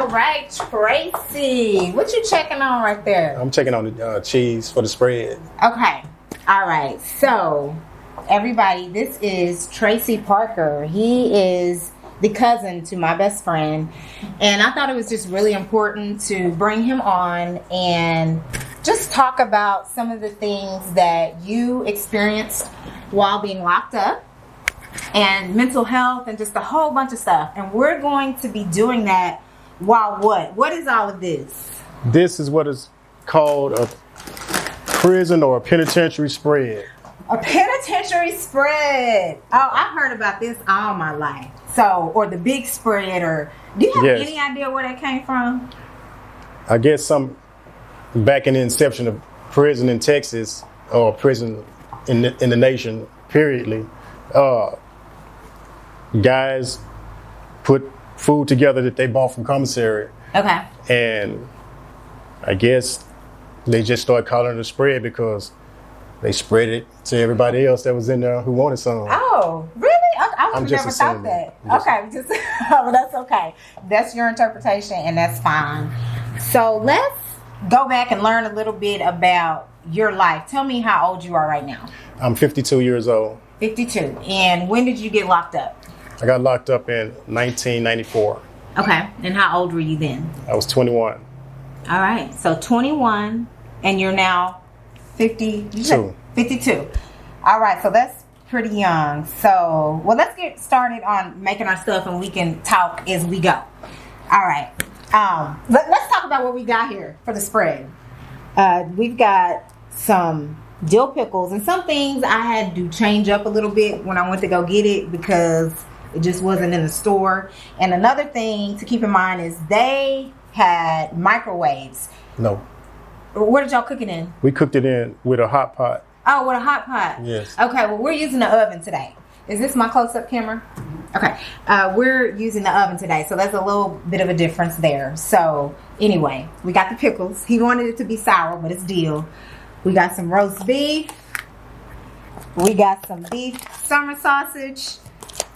All right, Tracey, what you checking on right there? I'm checking on the cheese for the spread. Okay. All right. So, everybody, this is Tracey Parker. He is the cousin to my best friend, and I thought it was just really important to bring him on and just talk about some of the things that you experienced while being locked up, and mental health, and just a whole bunch of stuff. And we're going to be doing that while what? What is all of this? This is what is called a prison or a penitentiary spread. A penitentiary spread. Oh, I've heard about this all my life. So, or the big spread, or do you have any idea where that came from? I guess some back in the inception of prison in Texas, or prison in the nation, periodly, guys put food together that they bought from commissary. Okay. And I guess they just started calling it a spread because they spread it to everybody else that was in there who wanted some. Oh, really? I would have never thought that. Okay, well, that's okay. That's your interpretation, and that's fine. So let's go back and learn a little bit about your life. Tell me how old you are right now. I'm 52 years old. 52. And when did you get locked up? I got locked up in 1994. Okay. And how old were you then? I was 21. All right. So 21, and you're now 52. 52. All right. So that's pretty young. So, well, let's get started on making our stuff, and we can talk as we go. All right. Let's talk about what we got here for the spread. We've got some dill pickles, and some things I had to change up a little bit when I went to go get it because it just wasn't in the store. And another thing to keep in mind is they had microwaves. No. What did y'all cook it in? We cooked it in with a hot pot. Oh, with a hot pot? Yes. Okay, well, we're using the oven today. Is this my close-up camera? Okay. We're using the oven today, so there's a little bit of a difference there. So, anyway, we got the pickles. He wanted it to be sour, but it's dill. We got some roast beef. We got some beef summer sausage.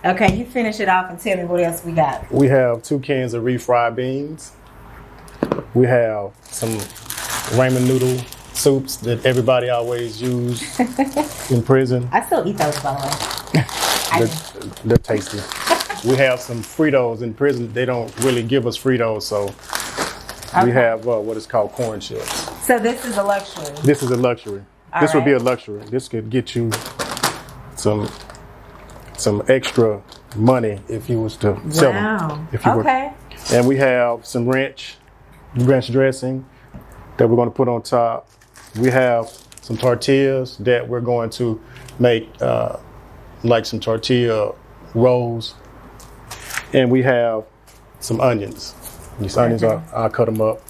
Okay, you finish it off and tell me what else we got. We have 2 cans of refried beans. We have some ramen noodle soups that everybody always use in prison. I still eat those, by the way. They're tasty. We have some Fritos in prison. They don't really give us Fritos, so we have what is called corn chips. So this is a luxury. This is a luxury. This would be a luxury. This could get you some extra money if you was to sell them. If you okay. And we have some ranch dressing that we're going to put on top. We have some tortillas that we're going to make like some tortilla rolls. And we have some onions. These onions, I'll cut them up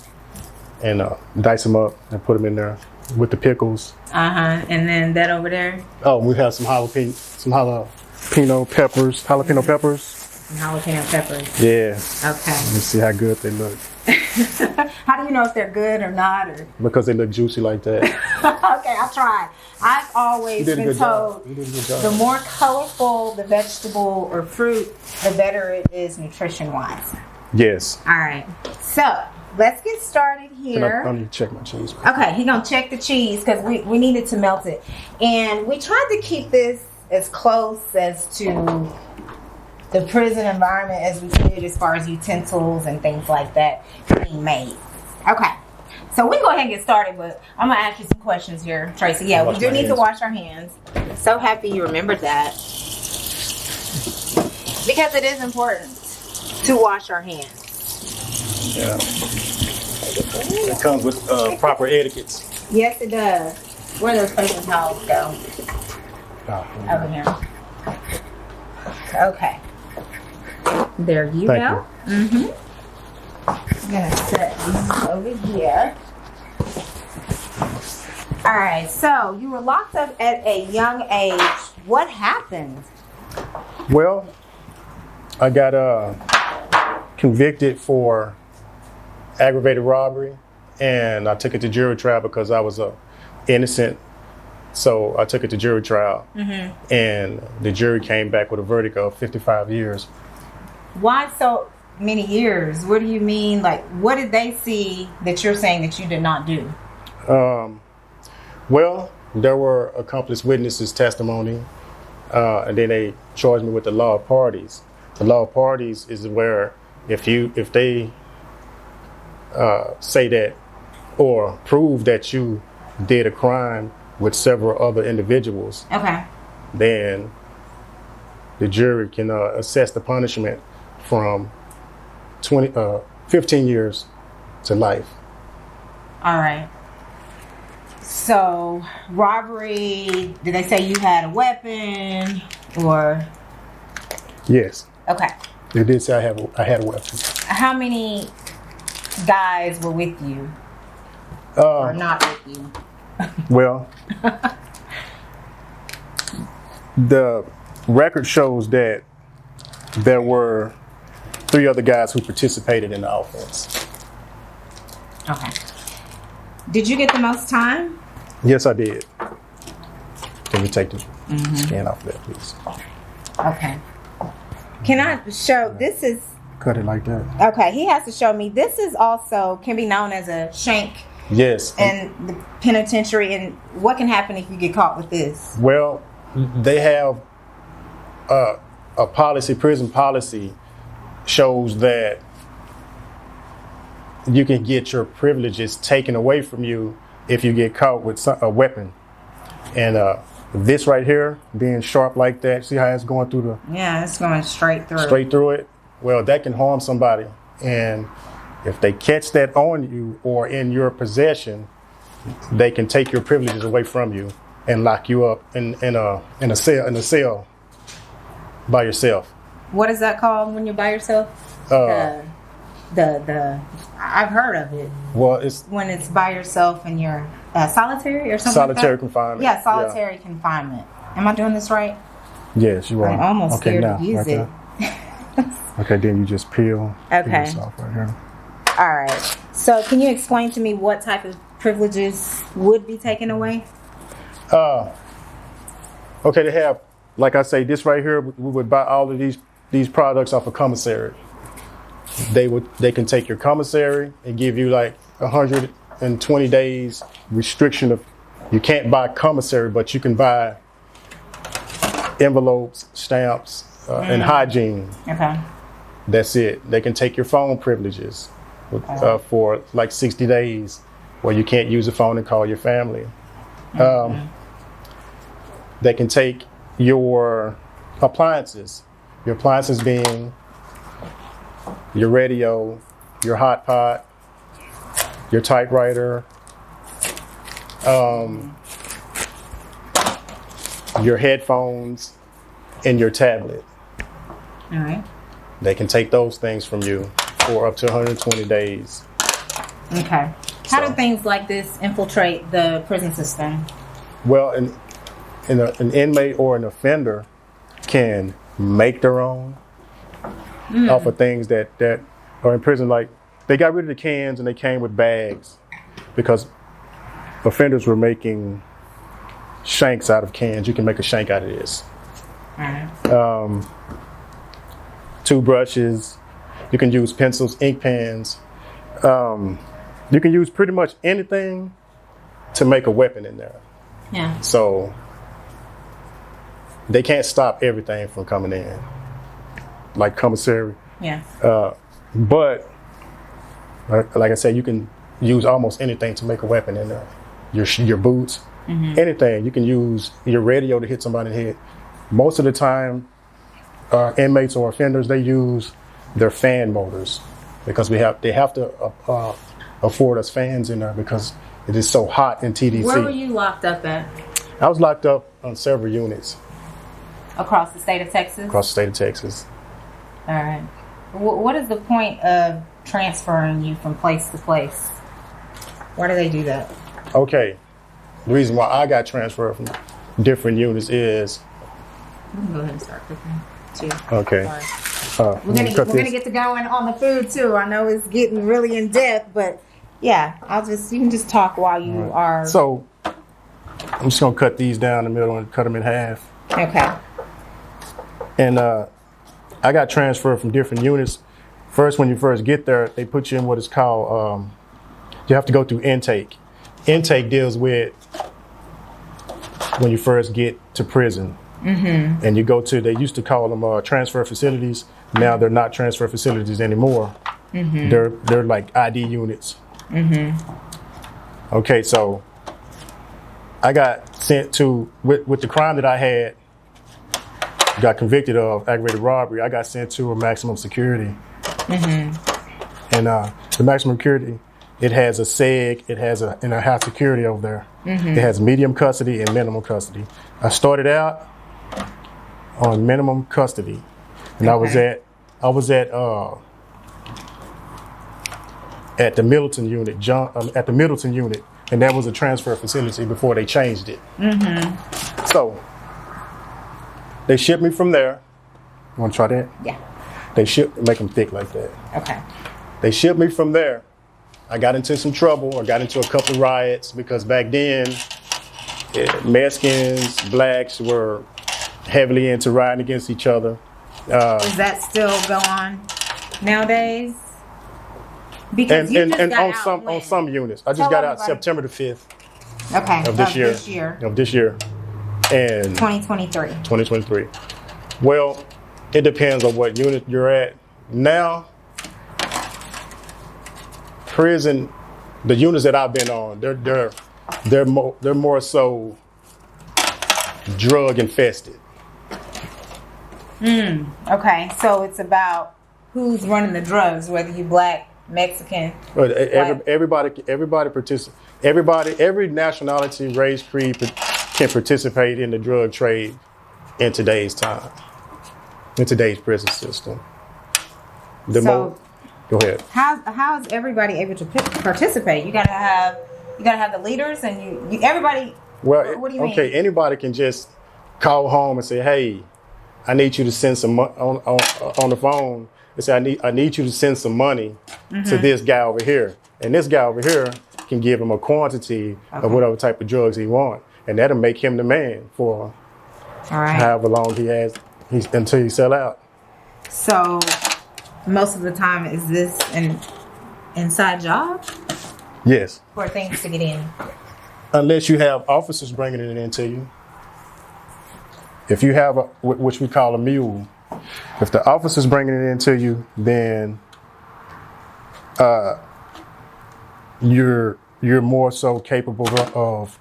and dice them up and put them in there with the pickles. And then that over there? Oh, we have some jalapeno peppers. Jalapeno peppers. Yeah. Okay. Let's see how good they look. How do you know if they're good or not? Or? Because they look juicy like that. Okay, I'll try. I've always been told the more colorful the vegetable or fruit, the better it is nutrition-wise. Yes. All right. So, let's get started here. I need to check my cheese. Okay, he's going to check the cheese because we needed to melt it. And we tried to keep this as close as to the prison environment as we could as far as utensils and things like that being made. Okay. So we can go ahead and get started, but I'm going to ask you some questions here, Tracey. Yeah, we do need to wash our hands. So happy you remembered that. Because it is important to wash our hands. Yeah. It comes with proper etiquettes. Yes, it does. Where do those paper towels go? Over here. Okay. There you go. Thank you. I'm going to set these over here. All right. So you were locked up at a young age. What happened? Well, I got convicted for aggravated robbery, and I took it to jury trial because I was innocent. So I took it to jury trial, and the jury came back with a verdict of 55 years. Why? So many years. What do you mean? Like, what did they see that you're saying that you did not do? Well, there were accomplice witnesses' testimony, and then they charged me with the law of parties. The law of parties is where if they say that or prove that you did a crime with several other individuals, Okay. then the jury can assess the punishment from 15 years to life. All right. So, robbery, did they say you had a weapon or? Yes. Okay. They did say I had a weapon. How many guys were with you? Or not with you? Well, the record shows that there were 3 other guys who participated in the offense. Okay. Did you get the most time? Yes, I did. Can we take the scan off of that, please? Okay. Can I show, this is, Cut it like that. okay, he has to show me, this is also, can be known as a shank Yes. in the penitentiary, and what can happen if you get caught with this? Well, they have a policy, prison policy shows that you can get your privileges taken away from you if you get caught with a weapon. And this right here, being sharp like that, see how it's going through Yeah, it's going straight through. straight through it? Well, that can harm somebody. And if they catch that on you or in your possession, they can take your privileges away from you and lock you up in a cell by yourself. What is that called when you're by yourself? The I've heard of it. Well, it's When it's by yourself and you're solitary or something. solitary like that? confinement. Yeah, solitary confinement. Am I doing this right? Yes, you are. I'm almost okay, scared now, to use right it. there. Okay, then you just peel Okay. this off right here. All right. So, can you explain to me what type of privileges would be taken away? Okay, they have, like I say, this right here. We would buy all of these products off a commissary. They can take your commissary and give you like 120 days restriction of, you can't buy commissary, but you can buy envelopes, stamps, and hygiene. Okay. That's it. They can take your phone privileges for like 60 days where you can't use a phone and call your family. They can take your appliances. Your appliances being your radio, your hot pot, your typewriter, your headphones, and your tablet. All right. They can take those things from you for up to 120 days. Okay. How do things like this infiltrate the prison system? Well, an inmate or an offender can make their own off of things that are in prison. Like, they got rid of the cans and they came with bags because offenders were making shanks out of cans. You can make a shank out of this. All right. Toothbrushes. You can use pencils, ink pens. You can use pretty much anything to make a weapon in there. Yeah. So they can't stop everything from coming in, like commissary. Yeah. But like I said, you can use almost anything to make a weapon in there. Your boots, anything. You can use your radio to hit somebody in the head. Most of the time, inmates or offenders, they use their fan motors because they have to afford us fans in there because it is so hot in TDC. Where were you locked up at? I was locked up on several units Across the state of Texas? across the state of Texas. All right. What is the point of transferring you from place to place? Why do they do that? Okay. The reason why I got transferred from different units is... We can go ahead and start cooking, too. Okay. Sorry. We're gonna get to going on the food, too. I know it's getting really in depth, but yeah, you can just talk while you are... So, I'm just going to cut these down the middle and cut them in half. Okay. And I got transferred from different units first, when you first get there, they put you in what is called, you have to go through intake. Intake deals with when you first get to prison. Mm-hmm. And you go to, they used to call them transfer facilities. Now they're not transfer facilities anymore. Mm-hmm. They're like ID units. Mm-hmm. Okay, so I got sent to, with the crime that I had, got convicted of aggravated robbery, I got sent to a maximum security. Mm-hmm. And the maximum security, it has a SEG, it has a high security over there. Mm-hmm. It has medium custody and minimum custody. I started out on minimum custody, and okay. I was at the Middleton unit, and that was a transfer facility before they changed it. Mm-hmm. So they shipped me from there. You want to try that? Yeah. Make them thick like that. Okay. They shipped me from there. I got into some trouble. I got into a couple of riots because back then, Mexicans, blacks were heavily into rioting against each other. Is that still go on nowadays? Because on some units. I just got out September the 5th. Okay. Of this year. And 2023. Well, it depends on what unit you're at. Now, prison, the units that I've been on, they're more so drug infested. Okay, so it's about who's running the drugs, whether you black, Mexican. But everybody participates. Every nationality, race, creed can participate in the drug trade in today's time, in today's prison system. Go ahead. How is everybody able to participate? You gotta have the leaders, and you everybody. Well, what do you mean? Okay, anybody can just call home and say, "Hey, I need you to send some money on the phone." They say, "I need you to send some money to this guy over here," and this guy over here can give him a quantity of whatever type of drugs he wants, and that'll make him the man for however long he has until he sell out. So, most of the time, is this an inside job? Yes. For things to get in. Unless you have officers bringing it into you. If you have which we call a mule, if the officer's bringing it into you, then you're more so capable of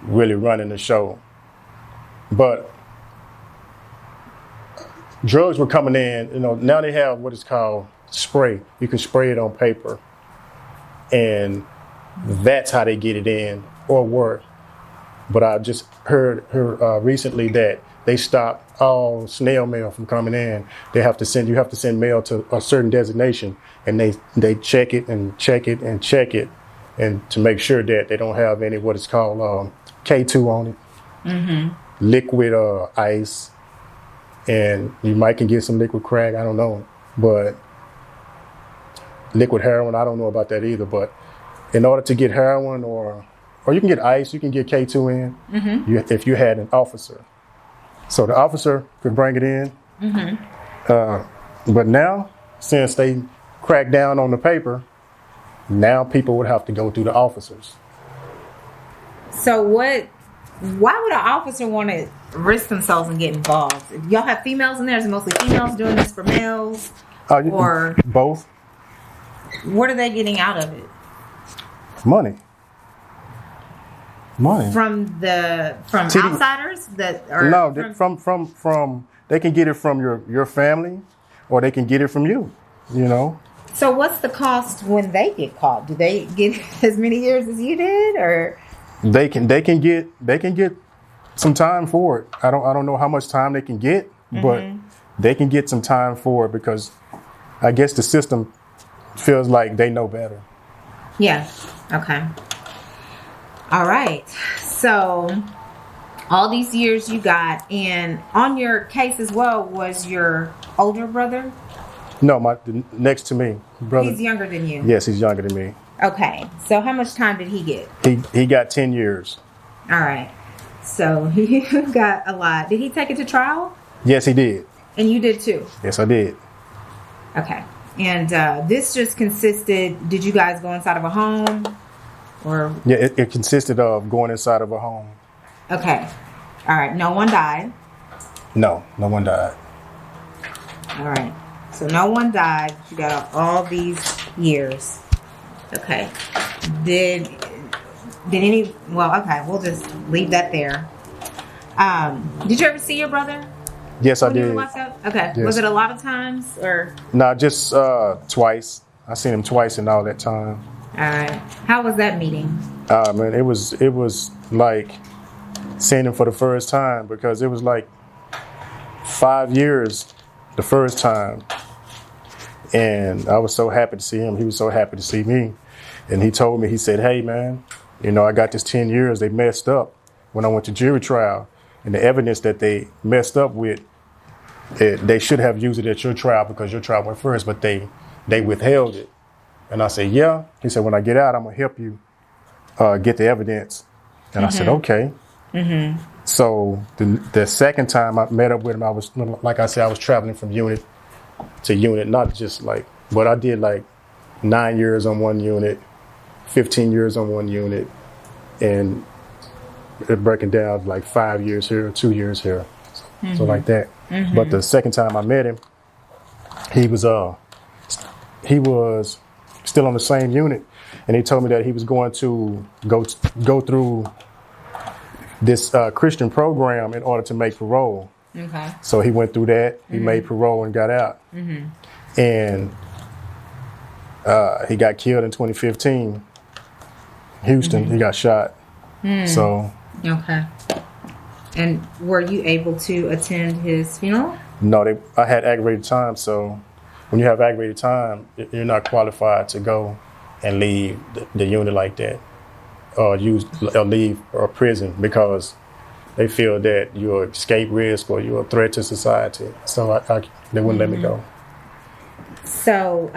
really running the show. But drugs were coming in, now they have what is called spray. You can spray it on paper, and that's how they get it in or work. But I just heard recently that they stopped all snail mail from coming in. You have to send mail to a certain designation, and they check it and check it and check it, and to make sure that they don't have any what is called K2 on it, liquid ice, and you might can get some liquid crack. I don't know, but liquid heroin, I don't know about that either. But in order to get heroin or you can get ice, you can get K2 in if you had an officer. So the officer could bring it in. But now, since they cracked down on the paper, now people would have to go through the officers. So why would an officer want to risk themselves and get involved? If y'all have females in there, is it mostly females doing this for males? Or both? What are they getting out of it? Money. From outsiders that are from they can get it from your family, or they can get it from you. So what's the cost when they get caught? Do they get as many years as you did, or they can get some time for it? I don't know how much time they can get, but they can get some time for it because I guess the system feels like they know better. Yeah. Okay. All right. So all these years you got, and on your case as well was your older brother? No, the next to me, brother. He's younger than you. Yes, he's younger than me. Okay. So how much time did he get? He got 10 years. All right. So you got a lot. Did he take it to trial? Yes, he did. And you did too? Yes, I did. Okay. And this just consisted, did you guys go inside of a home? Or Yeah, it consisted of going inside of a home. Okay. All right. No one died. No one died. All right. So no one died. You got all these years. Okay. Did any? Well, okay. We'll just leave that there. Did you ever see your brother? Yes, I when you did. were locked up? Okay. Yes. Was it a lot of times or? No, just twice. I seen him twice in all that time. All right. How was that meeting? Man, it was like seeing him for the first time, because it was like 5 years the first time, and I was so happy to see him. He was so happy to see me, and he told me, he said, "Hey man, I got this 10 years. They messed up when I went to jury trial, and the evidence that they messed up with, they should have used it at your trial because your trial went first, but they withheld it." And I said, "Yeah." He said, "When I get out, I'm gonna help you get the evidence." And I said, "Okay." So the second time I met up with him, I was, like I said, I was traveling from unit to unit, not just like, but I did like 9 years on one unit, 15 years on one unit, and it breaking down like 5 years here, 2 years here, so like that. But the second time I met him, he was still on the same unit, and he told me that he was going to go through this Christian program in order to make parole. Okay. So he went through that. He made parole and got out. And he got killed in 2015. Houston, he got shot. So. Okay. And were you able to attend his funeral? No, I had aggravated time. So when you have aggravated time, you're not qualified to go and leave the unit like that, or leave or prison, because they feel that you're an escape risk or you're a threat to society. So they wouldn't let me go. So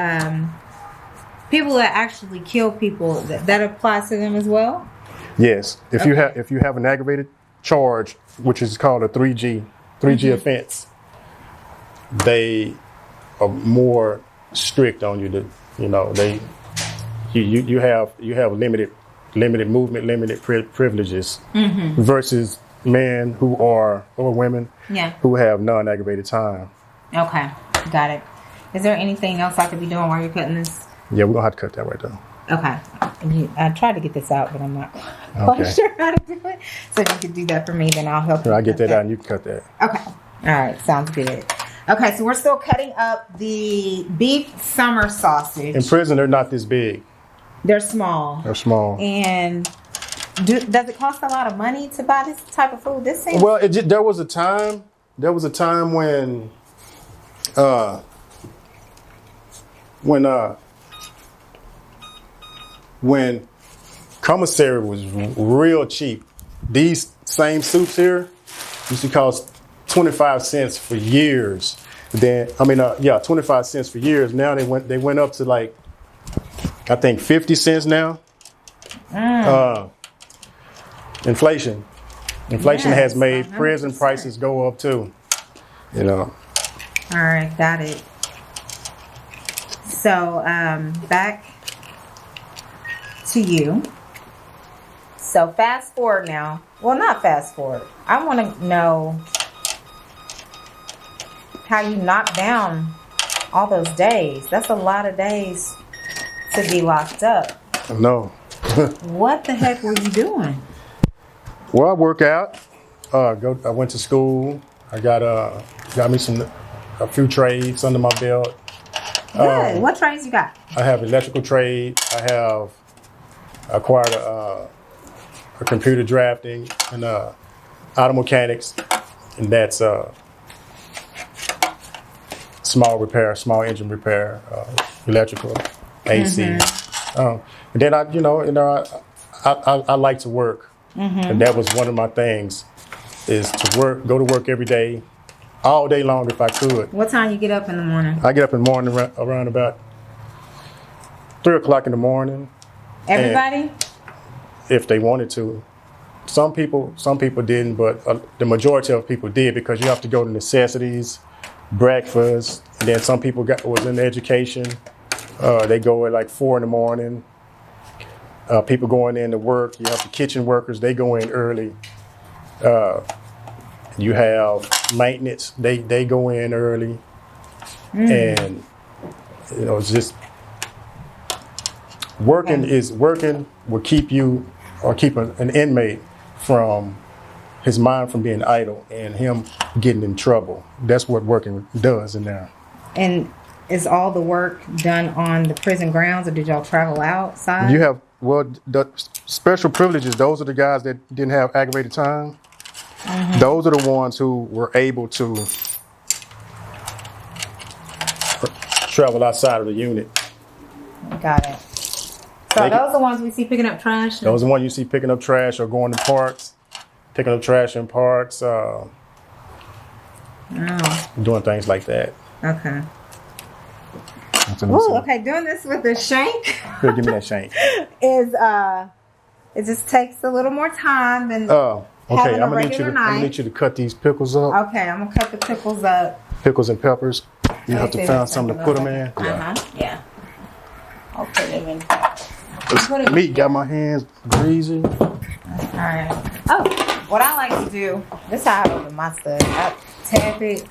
people that actually kill people, that applies to them as well? Yes. If you have an aggravated charge, which is called a 3G offense, they are more strict on you. You have limited movement, limited privileges, versus men or women who have non-aggravated time. Okay, got it. Is there anything else I could be doing while you're cutting this? Yeah, we're gonna have to cut that right there. Okay. I tried to get this out, but I'm not quite sure how to do it. So if you could do that for me, then I'll help you. I'll get that out and you can cut that. Okay. All right. Sounds good. Okay, so we're still cutting up the beef summer sausage. In prison, they're not this big. They're small. And does it cost a lot of money to buy this type of food? This seems... Well, there was a time when commissary was real cheap. These same soups here used to cost 25 cents for years. 25 cents for years. Now they went up to like, I think 50 cents now. Inflation has made prison prices go up too. All right, got it. So back to you. So fast forward now. Well, not fast forward. I want to know how you knocked down all those days. That's a lot of days to be locked up. No. What the heck were you doing? Well, I work out. I went to school. I got me a few trades under my belt. Good. What trades you got? I have electrical trade. I have acquired a computer drafting and auto mechanics, and that's small engine repair, electrical, AC. And then I like to work, and that was one of my things, is to go to work every day, all day long if I could. What time you get up in the morning? I get up in the morning around about 3 o'clock in the morning. Everybody? If they wanted to. Some people didn't, but the majority of people did, because you have to go to necessities, breakfast. And then some people was in education. They go at like 4 in the morning. People going in to work. You have the kitchen workers. They go in early. You have maintenance. They go in early. And it's just working will keep you or keep an inmate from his mind from being idle and him getting in trouble. That's what working does in there. And is all the work done on the prison grounds, or did y'all travel outside? You have, the special privileges, those are the guys that didn't have aggravated time. Those are the ones who were able to travel outside of the unit. Got it. So those are the ones we see picking up trash? Those are the ones you see picking up trash or going to parks, picking up trash in parks, doing things like that. Okay. Ooh, okay, doing this with the shank. Here, give me that shank. It just takes a little more time than okay, having a I'm gonna need you to cut these pickles up. Okay, I'm gonna cut the pickles up. Pickles and peppers. You have to find something to put them in. Yeah. I'll put them in. Meat got my hands greasy. Alright. Oh, what I like to do, this is how I open my stuff. I tap it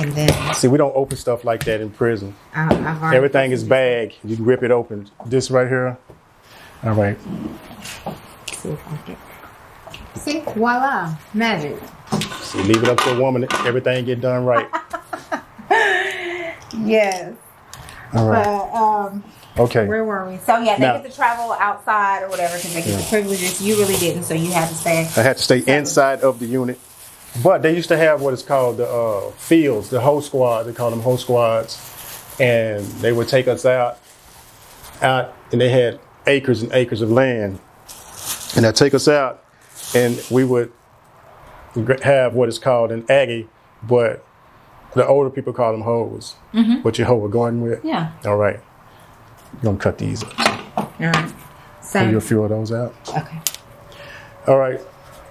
and then see, we don't open stuff like that in prison. Everything is bagged. You rip it open. This right here. All right. See if I can. See, voila, magic. See, leave it up to a woman. Everything get done right. Yes. All right. Okay. Where were we? So yeah, they get to travel outside or whatever because they get the privileges. You really didn't, so you had to stay. I had to stay inside of the unit. But they used to have what is called the fields, the whole squad. They call them whole squads, and they would take us out, and they had acres and acres of land, and they'd take us out, and we would have what is called an Aggie, but the older people call them hoes. What your hoe we're going with? Yeah. All right. You're gonna cut these up. All right. Pull your few of those out. Okay. All right,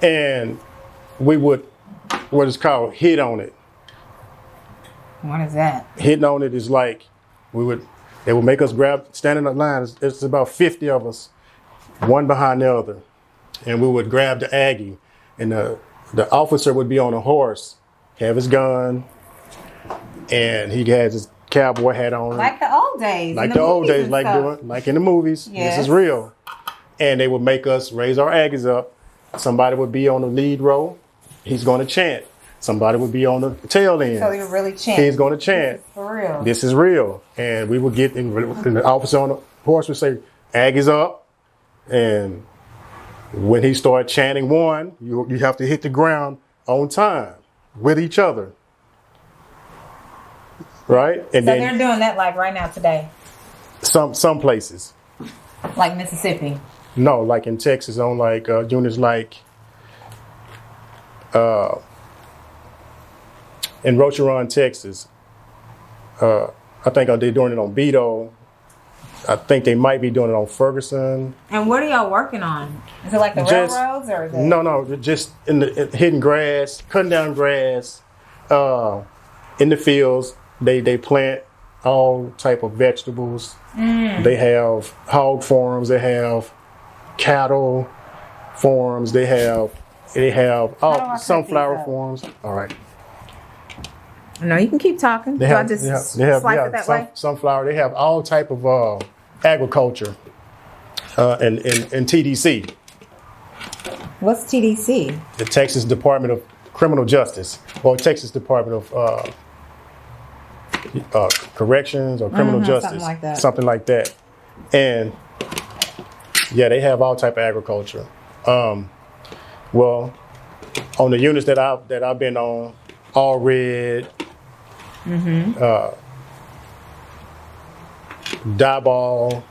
and we would what is called hit on it. What is that? Hitting on it is like they would make us stand in a line. It's about 50 of us, one behind the other, and we would grab the Aggie, and the officer would be on a horse, have his gun, and he has his cowboy hat on. Like the old days. Like the old days, like in the movies. Yes. This is real. And they would make us raise our Aggies up. Somebody would be on the lead row. He's going to chant. Somebody would be on the tail end. So you're really chanting. He's going to chant. This is for real. This is real. And we would get, and the officer on the horse would say, Aggies up. And when he started chanting one, you have to hit the ground on time with each other. Right? And so they're doing that like right now today? Some places. Like Mississippi? No, like in Texas on like units like in Rocheron, Texas. I think they're doing it on Beto. I think they might be doing it on Ferguson. And what are y'all working on? Is it like the railroads or the... No, just in hitting grass, cutting down grass, in the fields. They plant all type of vegetables. They have hog farms. They have cattle farms. They have sunflower farms. All right. No, you can keep talking. They have sunflower. They have all type of agriculture and TDC. What's TDC? The Texas Department of Criminal Justice, or Texas Department of Corrections or Criminal Justice, something like that. And yeah, they have all type of agriculture. Well, on the units that I've been on, all red, Dieball,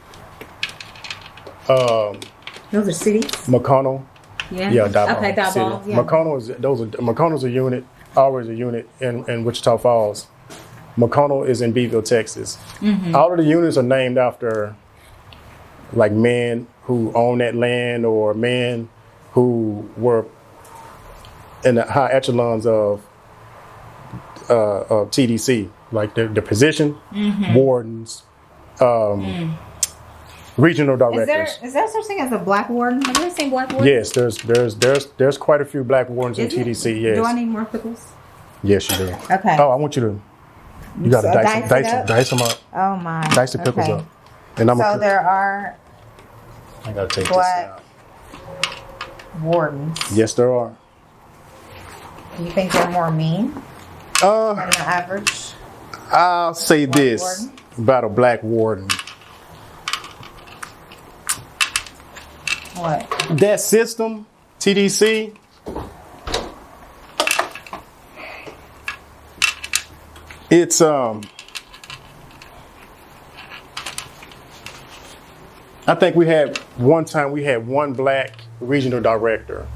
those are cities. McConnell. Yeah. Dieball. Okay, Dieball. Yeah. McConnell's a unit, always a unit in Wichita Falls. McConnell is in Beeville, Texas. All of the units are named after like men who own that land or men who were in the high echelons of TDC, like the position, wardens, regional directors. Is there such thing as a black warden? Have you ever seen black wardens? Yes, there's quite a few black wardens in TDC. Yes. Do I need more pickles? Yes, you do. Okay. Oh, I want you to. You got to dice them up. Oh my. Dice the pickles up. And there are. I gotta take black this out. Wardens. Yes, there are. Do you think they're more mean than the average? I'll say this warden? about a black warden. What? That system, TDC, it's I think we had one black regional director.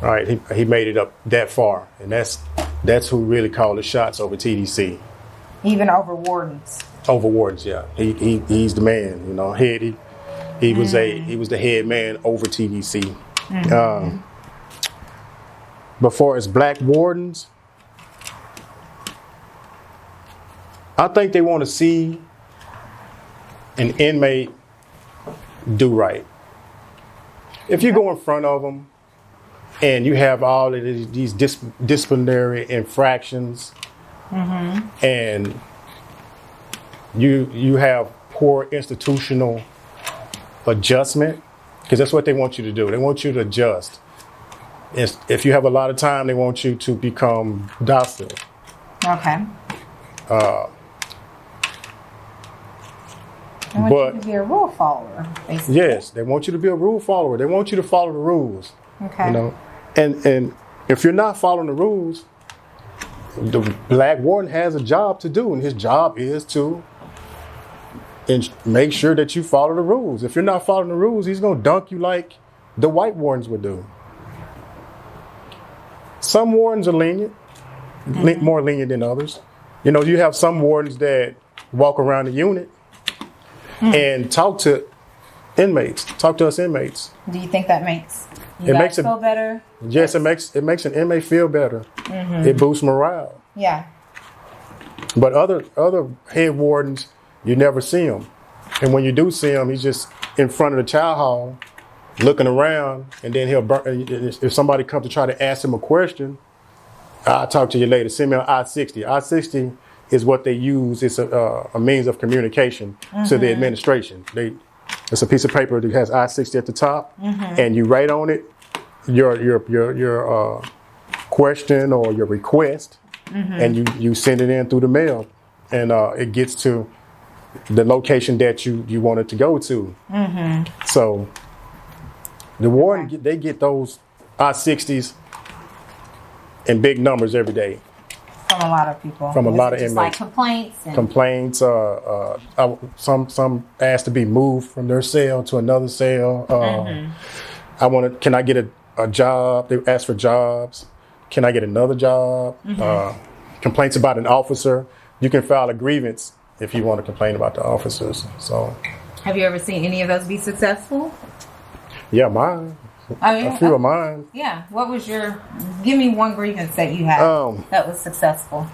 All right, he made it up that far, and that's who really called the shots over TDC. Even over wardens. Over wardens, yeah. He's the man, you know. He was the head man over TDC. Before as black wardens, I think they want to see an inmate do right. If you go in front of them and you have all of these disciplinary infractions, and you have poor institutional adjustment, because that's what they want you to do. They want you to adjust. If you have a lot of time, they want you to become docile. Okay. They want you to be a rule follower, basically. Yes, they want you to be a rule follower. They want you to follow the rules. Okay. You know, and if you're not following the rules, the black warden has a job to do, and his job is to make sure that you follow the rules. If you're not following the rules, he's going to dunk you like the white wardens would do. Some wardens are lenient, more lenient than others. You know, you have some wardens that walk around the unit and talk to us inmates. Do you think that makes you guys feel better? Yes, it makes an inmate feel better. It boosts morale. Yeah. But other head wardens, you never see him. And when you do see him, he's just in front of the child hall looking around, and then if somebody comes to try to ask him a question, I'll talk to you later. Send me on I-60. I-60 is what they use. It's a means of communication to the administration. It's a piece of paper that has I-60 at the top, and you write on it your question or your request, and you send it in through the mail, and it gets to the location that you want it to go to. So the warden, they get those I-60s in big numbers every day. From a lot of people. From a lot of inmates. Like complaints. Some asked to be moved from their cell to another cell. Can I get a job? They ask for jobs. Can I get another job? Complaints about an officer. You can file a grievance if you want to complain about the officers. So, have you ever seen any of those be successful? Yeah, mine. A few of mine. Yeah. What was give me one grievance that you had that was successful.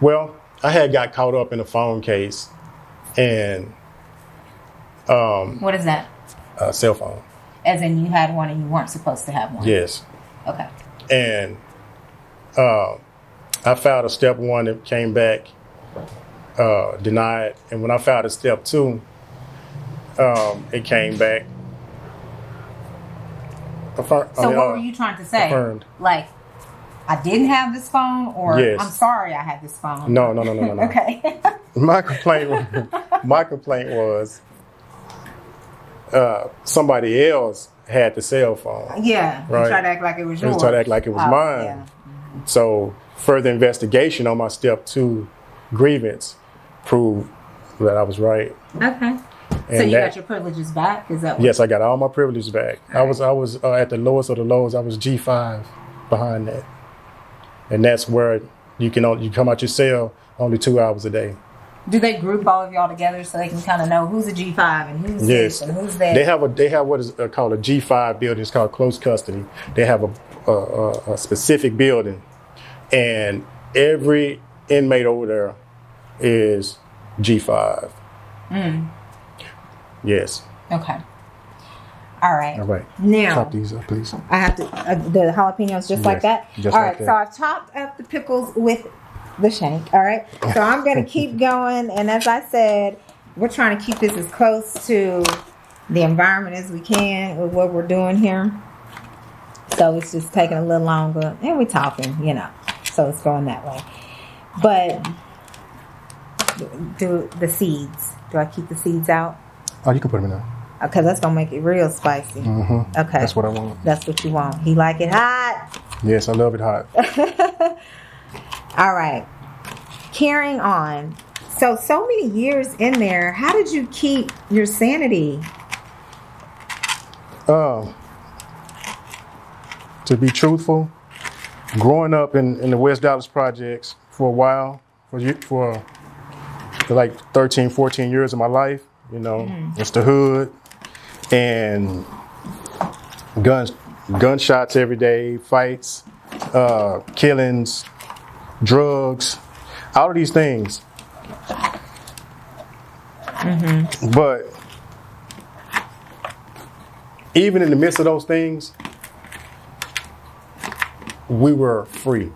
Well, I got caught up in a phone case, and what is that? A cell phone. As in, you had one and you weren't supposed to have one. Yes. Okay. And I filed a step 1 that came back denied, and when I filed a step 2, it came back. What were you trying to say? Affirmed. Like, I didn't have this phone, or yes. I'm sorry I had this phone. No. Okay. My complaint was somebody else had the cell phone. Yeah. Right. You tried to act like it was yours. Tried to act like it was mine. Yeah. So further investigation on my step 2 grievance proved that I was right. Okay. And so you got your privileges back? Is that what? Yes, I got all my privileges back. I was at the lowest of the lows. I was G5 behind that, and that's where you come out your cell only 2 hours a day. Do they group all of y'all together so they can kind of know who's a G5 and who's this and who's that? They have what is called a G5 building. It's called close custody. They have a specific building, And every inmate over there is G5. Yes. Okay. All right. All right. Now, chop these up, please. I have to the jalapenos just like that. Just all like right. that. So I've chopped up the pickles with the shank. All right. So I'm gonna keep going, and as I said, we're trying to keep this as close to the environment as we can with what we're doing here. So it's just taking a little longer, and we're talking, so it's going that way. But do the seeds? Do I keep the seeds out? Oh, you can put them in there. Okay, that's gonna make it real spicy. Mm-hmm. Okay, that's what I want. That's what you want. He like it hot. Yes, I love it hot. All right, carrying on. So many years in there. How did you keep your sanity? To be truthful, growing up in the West Dallas projects for a while, for like 13, 14 years of my life, it's the hood and gunshots every day, fights, killings, drugs, all of these things. But even in the midst of those things, we were free.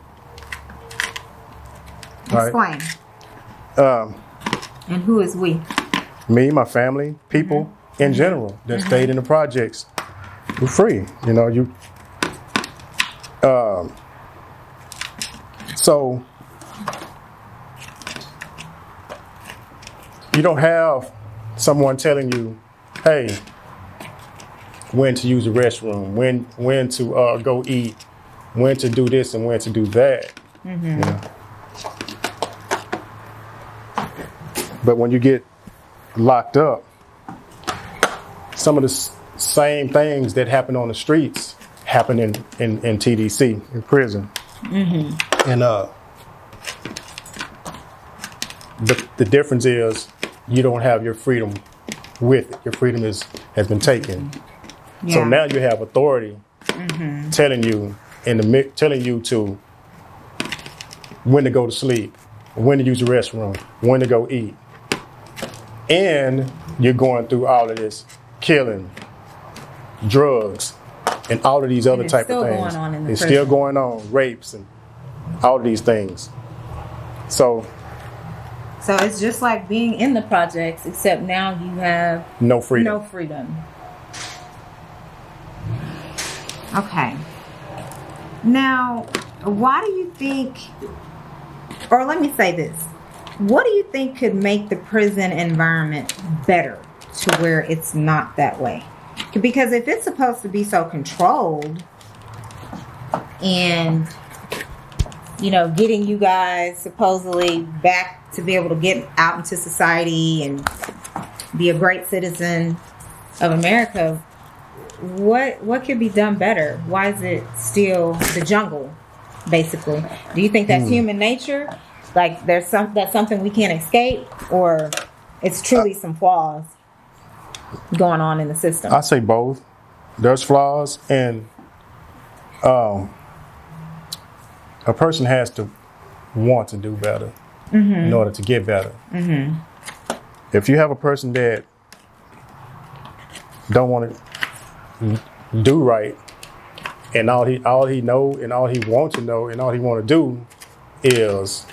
Explain. And who is we? Me, my family, people in general that stayed in the projects. We're free. So you don't have someone telling you, hey, when to use the restroom, when to go eat, when to do this and when to do that. But when you get locked up, some of the same things that happen on the streets happen in TDC, in prison. And the difference is you don't have your freedom with it. Your freedom has been taken. So now you have authority telling you to when to go to sleep, when to use the restroom, when to go eat. And you're going through all of this killing, drugs, and all of these other type of things. It's still going on, rapes and all of these things. So it's just like being in the projects, except now you have no freedom. No freedom. Okay. Now, why do you think, or let me say this, what do you think could make the prison environment better to where it's not that way? Because if it's supposed to be so controlled and, getting you guys supposedly back to be able to get out into society and be a great citizen of America, what could be done better? Why is it still the jungle, basically? Do you think that's human nature? Like that's something we can't escape, or it's truly some flaws going on in the system? I say both. There's flaws, and a person has to want to do better in order to get better. If you have a person that don't want to do right, and all he know and all he want to know and all he want to do is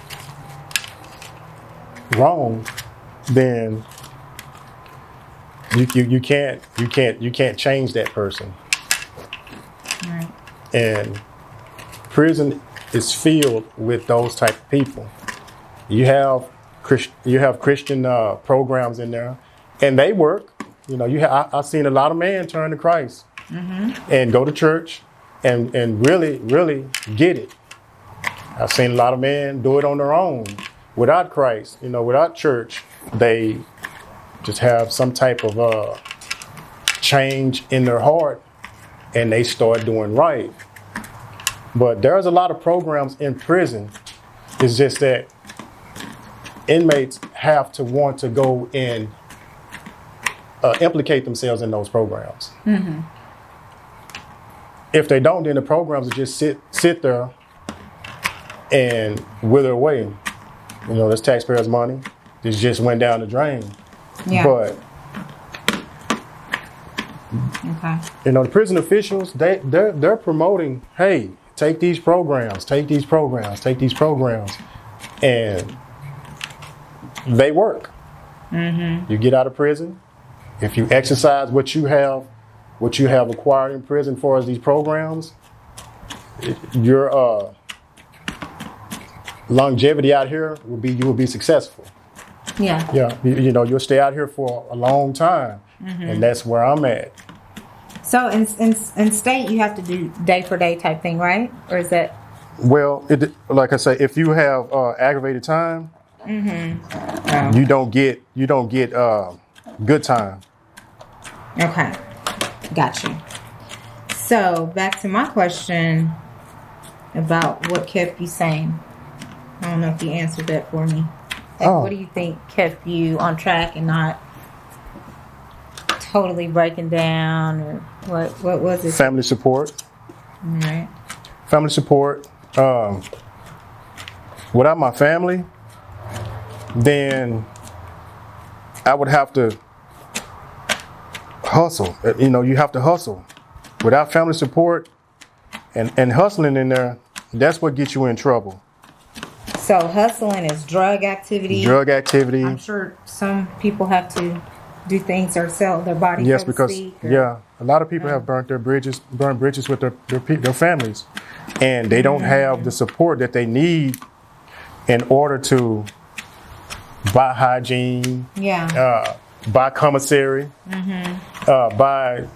wrong, then you can't change that person. Right. And prison is filled with those type of people. You have Christian programs in there, and they work. I've seen a lot of men turn to Christ and go to church and really, really get it. I've seen a lot of men do it on their own without Christ, without church. They just have some type of change in their heart, and they start doing right. But there's a lot of programs in prison. It's just that inmates have to want to go and implicate themselves in those programs. If they don't, then the programs will just sit there and wither away. You know, that's taxpayers' money. This just went down the drain. Yeah. But okay. you know, the prison officials, they're promoting, hey, take these programs, and they work. You get out of prison, if you exercise what you have acquired in prison for as these programs, your longevity out here you will be successful. Yeah. Yeah. You know, you'll stay out here for a long time, and that's where I'm at. So in state, you have to do day for day type thing, right? Or is that? Well, like I say, if you have aggravated time, you don't get good time. Okay, got you. So back to my question about what kept you sane. I don't know if you answered that for me. Like, what do you think kept you on track and not totally breaking down, or what was it? Family support. All right. Family support. Without my family, then I would have to hustle. You know, you have to hustle. Without family support and hustling in there, that's what gets you in trouble. So hustling is drug activity. I'm sure some people have to do things or sell their body. Yes, so to because speak, a lot of people have burnt bridges with their families, and they don't have the support that they need in order to buy hygiene, buy commissary, buy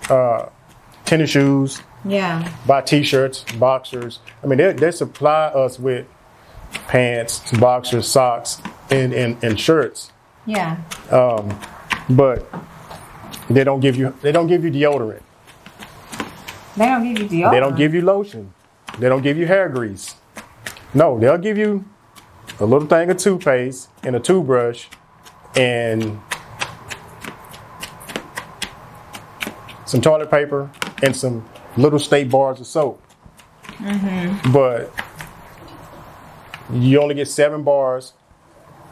tennis shoes, buy T-shirts, boxers. I mean, they supply us with pants, boxers, socks, and shirts. Yeah. But they don't give you deodorant. They don't give you deodorant. They don't give you lotion. They don't give you hair grease. No, they'll give you a little thing of toothpaste and a toothbrush and some toilet paper and some little state bars of soap. But you only get 7 bars,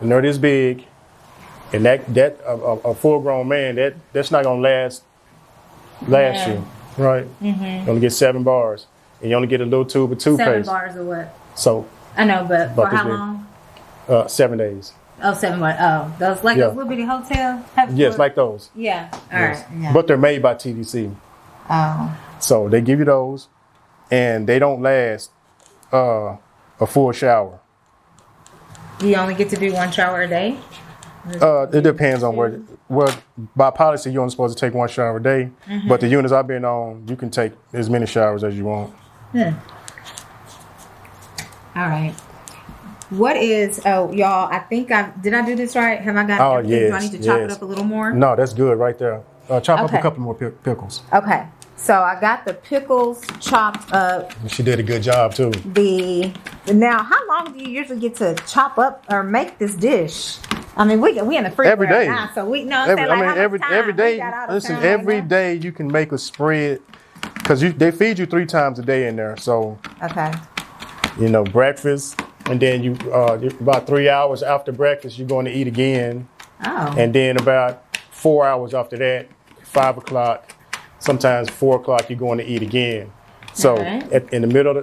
and they're this big, and that a full-grown man, that's not gonna last you, right? You only get 7 bars, and you only get a little tube of toothpaste. 7 bars of what? So I know, but for how long? 7 days. Oh, 7 bars. Oh, those those little bitty hotel. Yes, like those. Yeah. All right. Yeah. But they're made by TDC. Oh. So they give you those, and they don't last a full shower. You only get to do 1 shower a day? It depends on where. Well, by policy, you're only supposed to take 1 shower a day. But the units I've been on, you can take as many showers as you want. All right. What is? Oh, y'all! I think did I do this right? Have I got? Oh, everything? yes. Do I need to chop it up a little more? No, that's good right there. Chop up a couple more pickles. Okay. So I got the pickles chopped up. She did a good job too. Now, how long do you usually get to chop up or make this dish? I mean, we in the freezer every day. now, so we know. Every day. Listen, every day you can make a spread because they feed you 3 times a day in there. So you know, breakfast, and then you about 3 hours after breakfast you're going to eat again. Oh. And then about 4 hours after that, 5 o'clock. Sometimes 4 o'clock you're going to eat again. So in the middle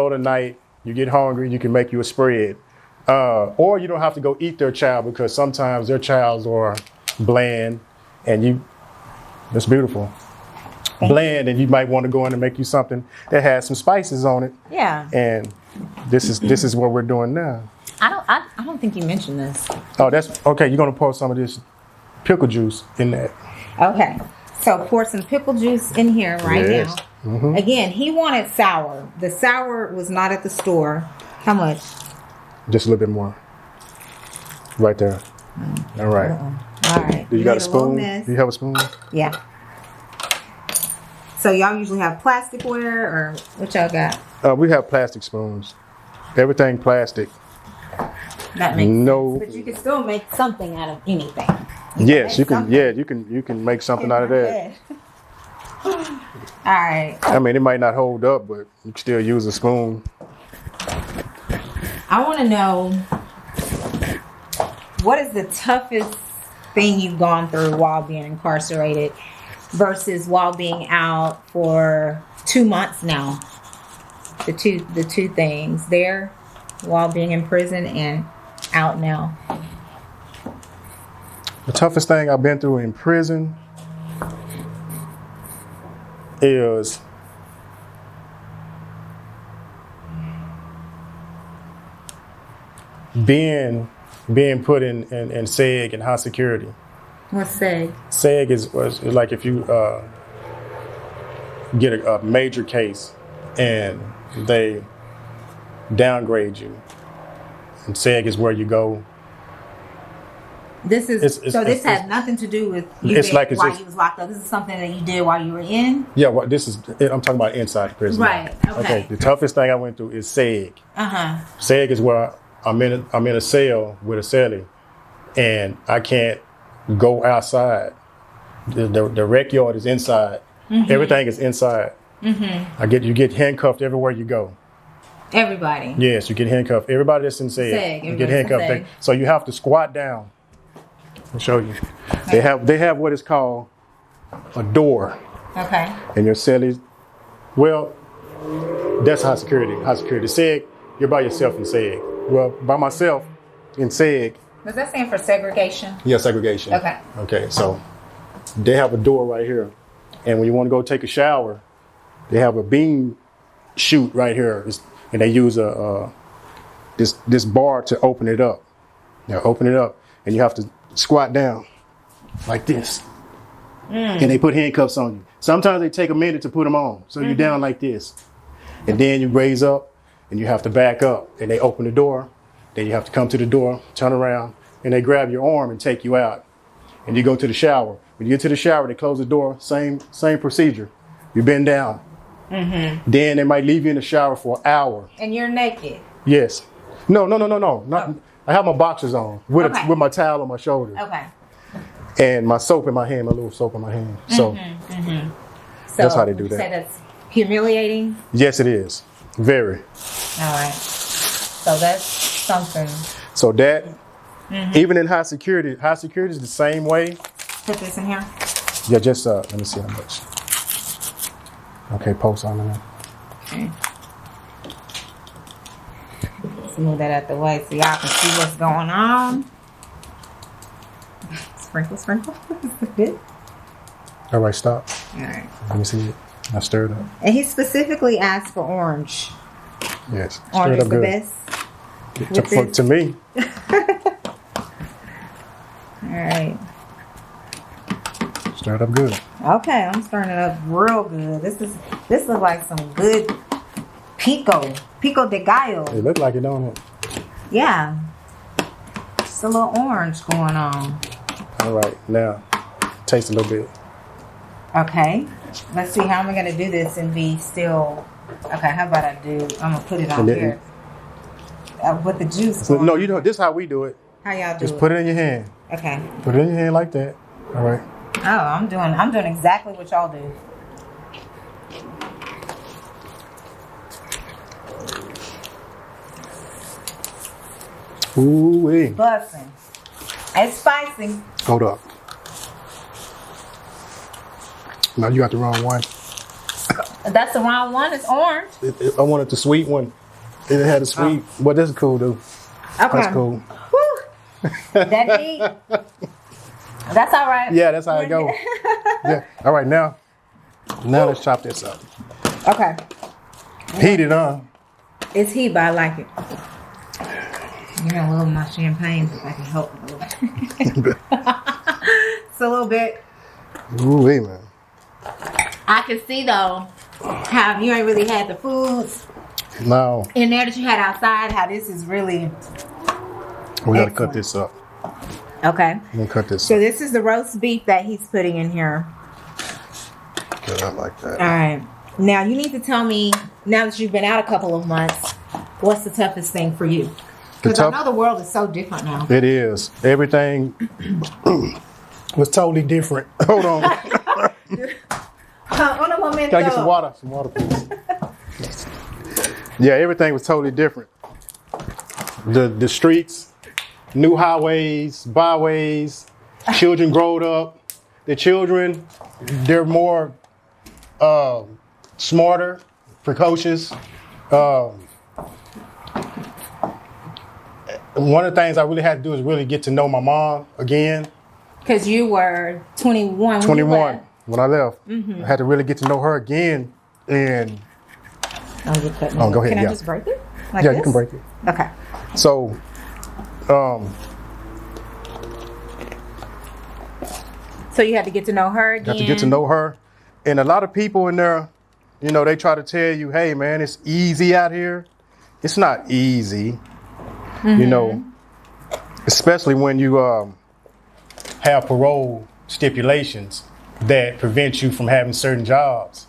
of the night, you get hungry, you can make you a spread. Or you don't have to go eat their child because sometimes their childs are bland and that's beautiful. Bland, and you might want to go in and make you something that has some spices on it. Yeah. And this is what we're doing now. I don't think you mentioned this. Oh, that's okay. You're gonna pour some of this pickle juice in that. Okay. So pour some pickle juice in here now. Again, he wanted sour. The sour was not at the store. How much? Just a little bit more. Right there. All right. All right. Do you got a spoon? Do you have a spoon? Yeah. So y'all usually have plasticware, or what y'all got? We have plastic spoons. Everything plastic. That makes sense. But you can still make something out of anything. Yes, you can. Yeah, you can make something out of that. All right. I mean, it might not hold up, but you can still use a spoon. I want to know, what is the toughest thing you've gone through while being incarcerated versus while being out for 2 months now? The two things there while being in prison and out now. The toughest thing I've been through in prison is being put in SEG and high security. What's SEG? SEG is like if you get a major case and they downgrade you. And SEG is where you go. This is this has nothing to do with you while you was locked up. This is something that you did while you were in. Yeah, well, I'm talking about inside the prison. Right. Okay. The toughest thing I went through is SEG. SEG is where I'm in a cell with a cellie, and I can't go outside. The rec yard is inside. Mm-hmm. Everything is inside. Mm-hmm. You get handcuffed everywhere you go. Everybody. Yes, you get handcuffed. Everybody that's in SEG, you get handcuffed. So you have to squat down. I'll show you. Okay. They have what is called a door. Okay. And your cellies, well, that's high security. High security. SEG, you're by yourself in SEG. Well, by myself in SEG. Does that stand for segregation? Yeah, segregation. Okay. Okay, so they have a door right here. And when you want to go take a shower, they have a beam chute right here. And they use this bar to open it up. Now open it up, and you have to squat down like this. And they put handcuffs on you. Sometimes they take a minute to put them on. So you're down like this. And then you raise up and you have to back up. And they open the door. Then you have to come to the door, turn around, and they grab your arm and take you out. And you go to the shower. When you get to the shower, they close the door. Same procedure. You bend down. Mm-hmm. Then they might leave you in the shower for an hour. And you're naked? Yes. No. Not, I have my boxers on with my towel on my shoulder. Okay. And my soap in my hand, my little soap in my hand. So that's how they do that. Say that's humiliating? Yes, it is. Very. All right. So that's something. So that, even in high security is the same way. Put this in here? Yeah, just, let me see how much. Okay, post on there. Okay. Move that out the way so y'all can see what's going on. Sprinkle. All right, stop. All right. Let me see it. I stirred up. And he specifically asked for orange. Yes. Orange is the best. To me. All right. Stirred up good. Okay, I'm stirring it up real good. This looks like some good pico de gallo. It look like it, don't it? Yeah. Just a little orange going on. All right, now taste a little bit. Okay. Let's see how am I going to do this and be still. Okay, how about I'm going to put it on here. With the juice. No, you know, this is how we do it. How y'all do Just put it in your hand. Okay. Put it in your hand like that. All right. Oh, I'm doing exactly what y'all do. Ooh-wee. Bussin'. It's spicy. Hold up. No, you got the wrong one. That's the wrong one. It's orange. I wanted the sweet one. It had a sweet. But this is cool, dude. Okay. That's cool. That neat. That's all right. Yeah, that's how it goes. Yeah. All right, now let's chop this up. Okay. Heat it on. It's heat, but I like it. You know, a little of my champagne, if I can help it a little bit. It's a little bit. Ooh, hey, man. I can see, though, how you ain't really had the foods No. in there that you had outside, how this is really We got to cut this up. Okay. I'm going to cut this So up. this is the roast beef that he's putting in here. Cut it up like that. All right. Now, you need to tell me, now that you've been out a couple of months, what's the toughest thing for you? Because I know the world is so different now. It is. Everything was totally different. Hold on. Un momento. Can I get some water? Some water, please. Yeah, everything was totally different. the streets, new highways, byways, children growed up. The children, they're more smarter, precocious. One of the things I really had to do is really get to know my mom again. Because you were 21. 21 when I left. I had to really get to know her again. And you're cutting go ahead. Can I yeah. just break it? Like Yeah, this? you can break it. Okay. So, So you had to get to know her again. got to get to know her. And a lot of people in there, you know, they try to tell you, hey, man, it's easy out here. It's not easy, you know, especially when you have parole stipulations that prevent you from having certain jobs.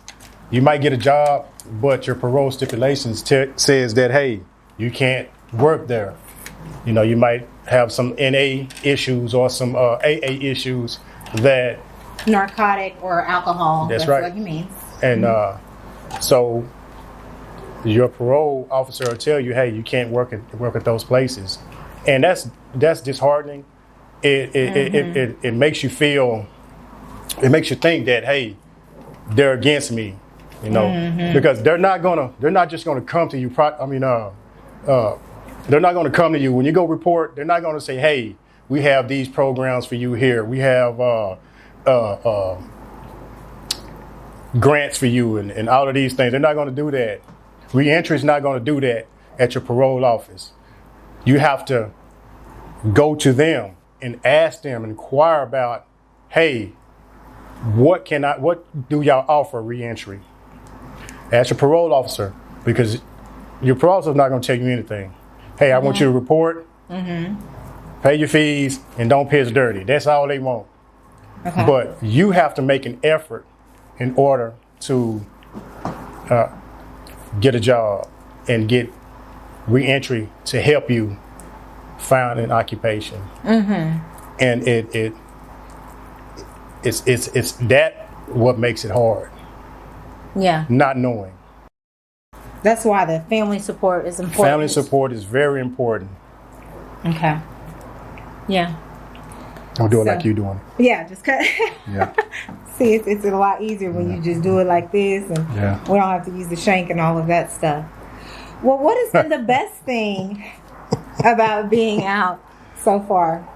You might get a job, but your parole stipulations says that, hey, you can't work there. You know, you might have some NA issues or some AA issues that... Narcotic or alcohol. That's right. What you mean. And so your parole officer will tell you, hey, you can't work at those places. And that's disheartening. It makes you feel, it makes you think that, hey, they're against me, you know, because they're not just gonna come to you. They're not gonna come to you when you go report. They're not gonna say, hey, we have these programs for you here. We have grants for you and all of these things. They're not gonna do that. Reentry is not gonna do that at your parole office. You have to go to them and ask them, inquire about, hey, what do y'all offer reentry? Ask your parole officer, because your parole officer is not going to tell you anything. Hey, I want you to report, pay your fees, and don't piss dirty. That's all they want. Okay. But you have to make an effort in order to get a job and get reentry to help you find an occupation. And it's that what makes it hard. Yeah. Not knowing. That's why the family support is important. Family support is very important. Okay. Yeah. Don't do it like you doing it. Yeah, just cut. Yeah. See, it's a lot easier when you just do it like this, and we don't have to use the shank and all of that stuff. Well, what has been the best thing about being out so far?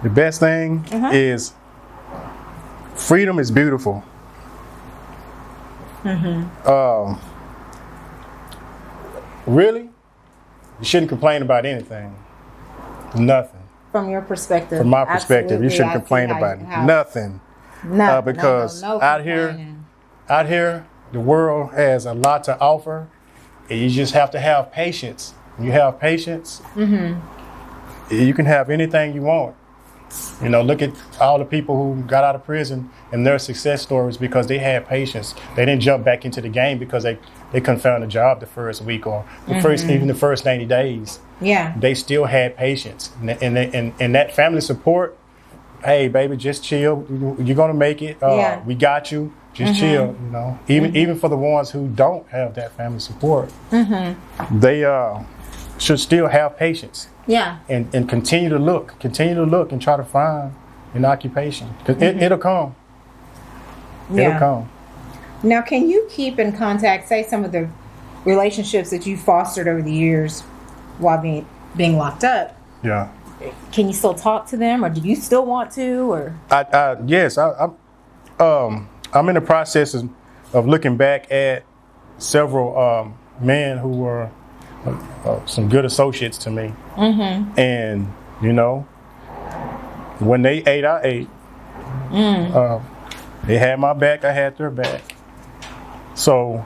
The best thing is freedom is beautiful. Really, you shouldn't complain about anything. Nothing. From your perspective. From my perspective, you shouldn't complain about nothing. Because out here, the world has a lot to offer, and you just have to have patience. When you have patience, you can have anything you want. You know, look at all the people who got out of prison and their success stories because they had patience. They didn't jump back into the game because they couldn't find a job the first week or even the first 90 days. Yeah. They still had patience. And that family support, hey, baby, just chill. You're going to make it. We got you. Just chill, you know. Even for the ones who don't have that family support, they should still have patience. Yeah. And continue to look and try to find an occupation. Because it'll come. It'll come. Now, can you keep in contact, say some of the relationships that you fostered over the years while being locked up? Yeah. Can you still talk to them, or do you still want to? Or yes, I'm in the process of looking back at several men who were some good associates to me. And, you know, when they ate, I ate. They had my back, I had their back. So,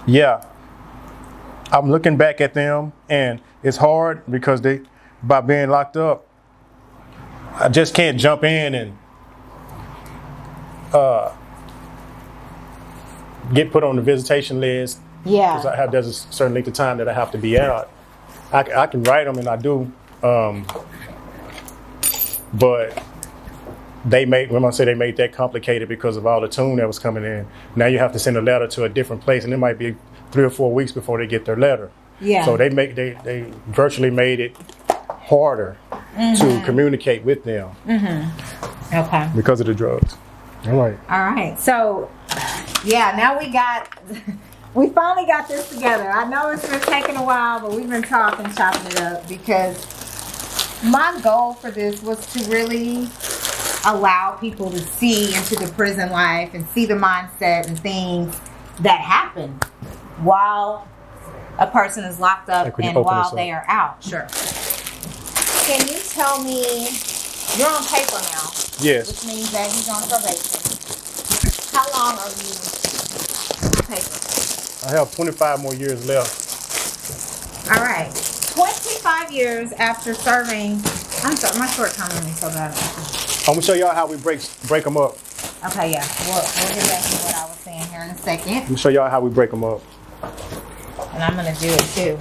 yeah, I'm looking back at them, and it's hard because by being locked up, I just can't jump in and get put on the visitation list. Yeah. Because there's a certain length of time that I have to be out. I can write them, and I do. But they made that complicated because of all the tune that was coming in. Now you have to send a letter to a different place, and it might be 3 or 4 weeks before they get their letter. Yeah. So they virtually made it harder to communicate with them Okay. because of the drugs. All right. All right. So, yeah, now we finally got this together. I know it's been taking a while, but we've been chopping it up because my goal for this was to really allow people to see into the prison life and see the mindset and things that happen while a person is locked up and while they are out. Sure. Can you tell me, you're on paper now. Yes. Which means that he's on probation. How long are you on paper? I have 25 more years left. All right. 25 years after serving. I'm sorry, my short-term memory so bad. I'm gonna show y'all how we break them up. Okay, yeah. We'll get back to what I was saying here in a second. I'm gonna show y'all how we break them up. And I'm gonna do it too.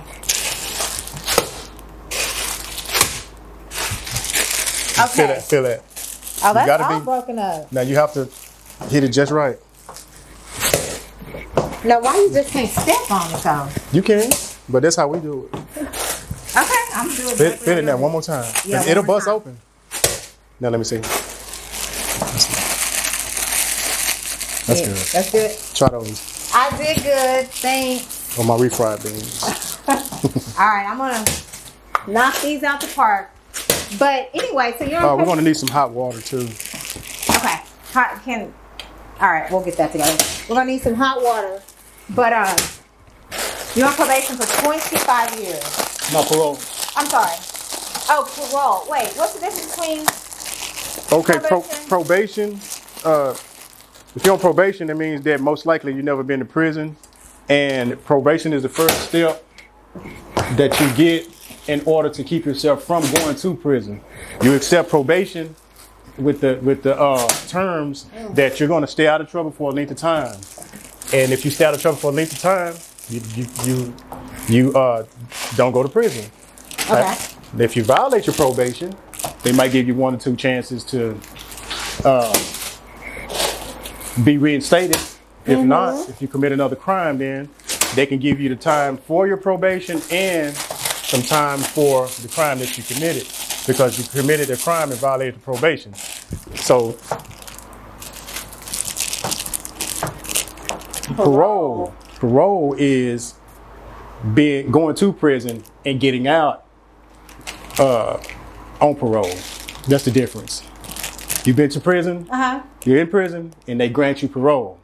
Okay. Feel that. Oh, that's all broken up. Now you have to hit it just right. No, why you just can't step on it though? You can, but that's how we do it. Okay, I'm doing it. Feel it now one more time. Yeah, It'll bust open. Now let me see. That's good. That's good. Try those. I did good. Thanks. On my refried beans. All right, I'm gonna knock these out the park. But anyway, so you're on we're gonna need some hot water too. Okay. All right, we'll get that together. We're gonna need some hot water. But you're on probation for 25 years. No, parole. I'm sorry. Oh, parole. Wait, what's the difference between probation? If you're on probation, that means that most likely you've never been to prison, and probation is the first step that you get in order to keep yourself from going to prison. You accept probation with the terms that you're going to stay out of trouble for a length of time, and if you stay out of trouble for a length of time, you don't go to prison. Okay. If you violate your probation, they might give you 1 or 2 chances to be reinstated. If not, if you commit another crime, then they can give you the time for your probation and some time for the crime that you committed, because you committed a crime and violated the probation. So parole is going to prison and getting out on parole. That's the difference. You've been to prison, you're in prison, and they grant you parole.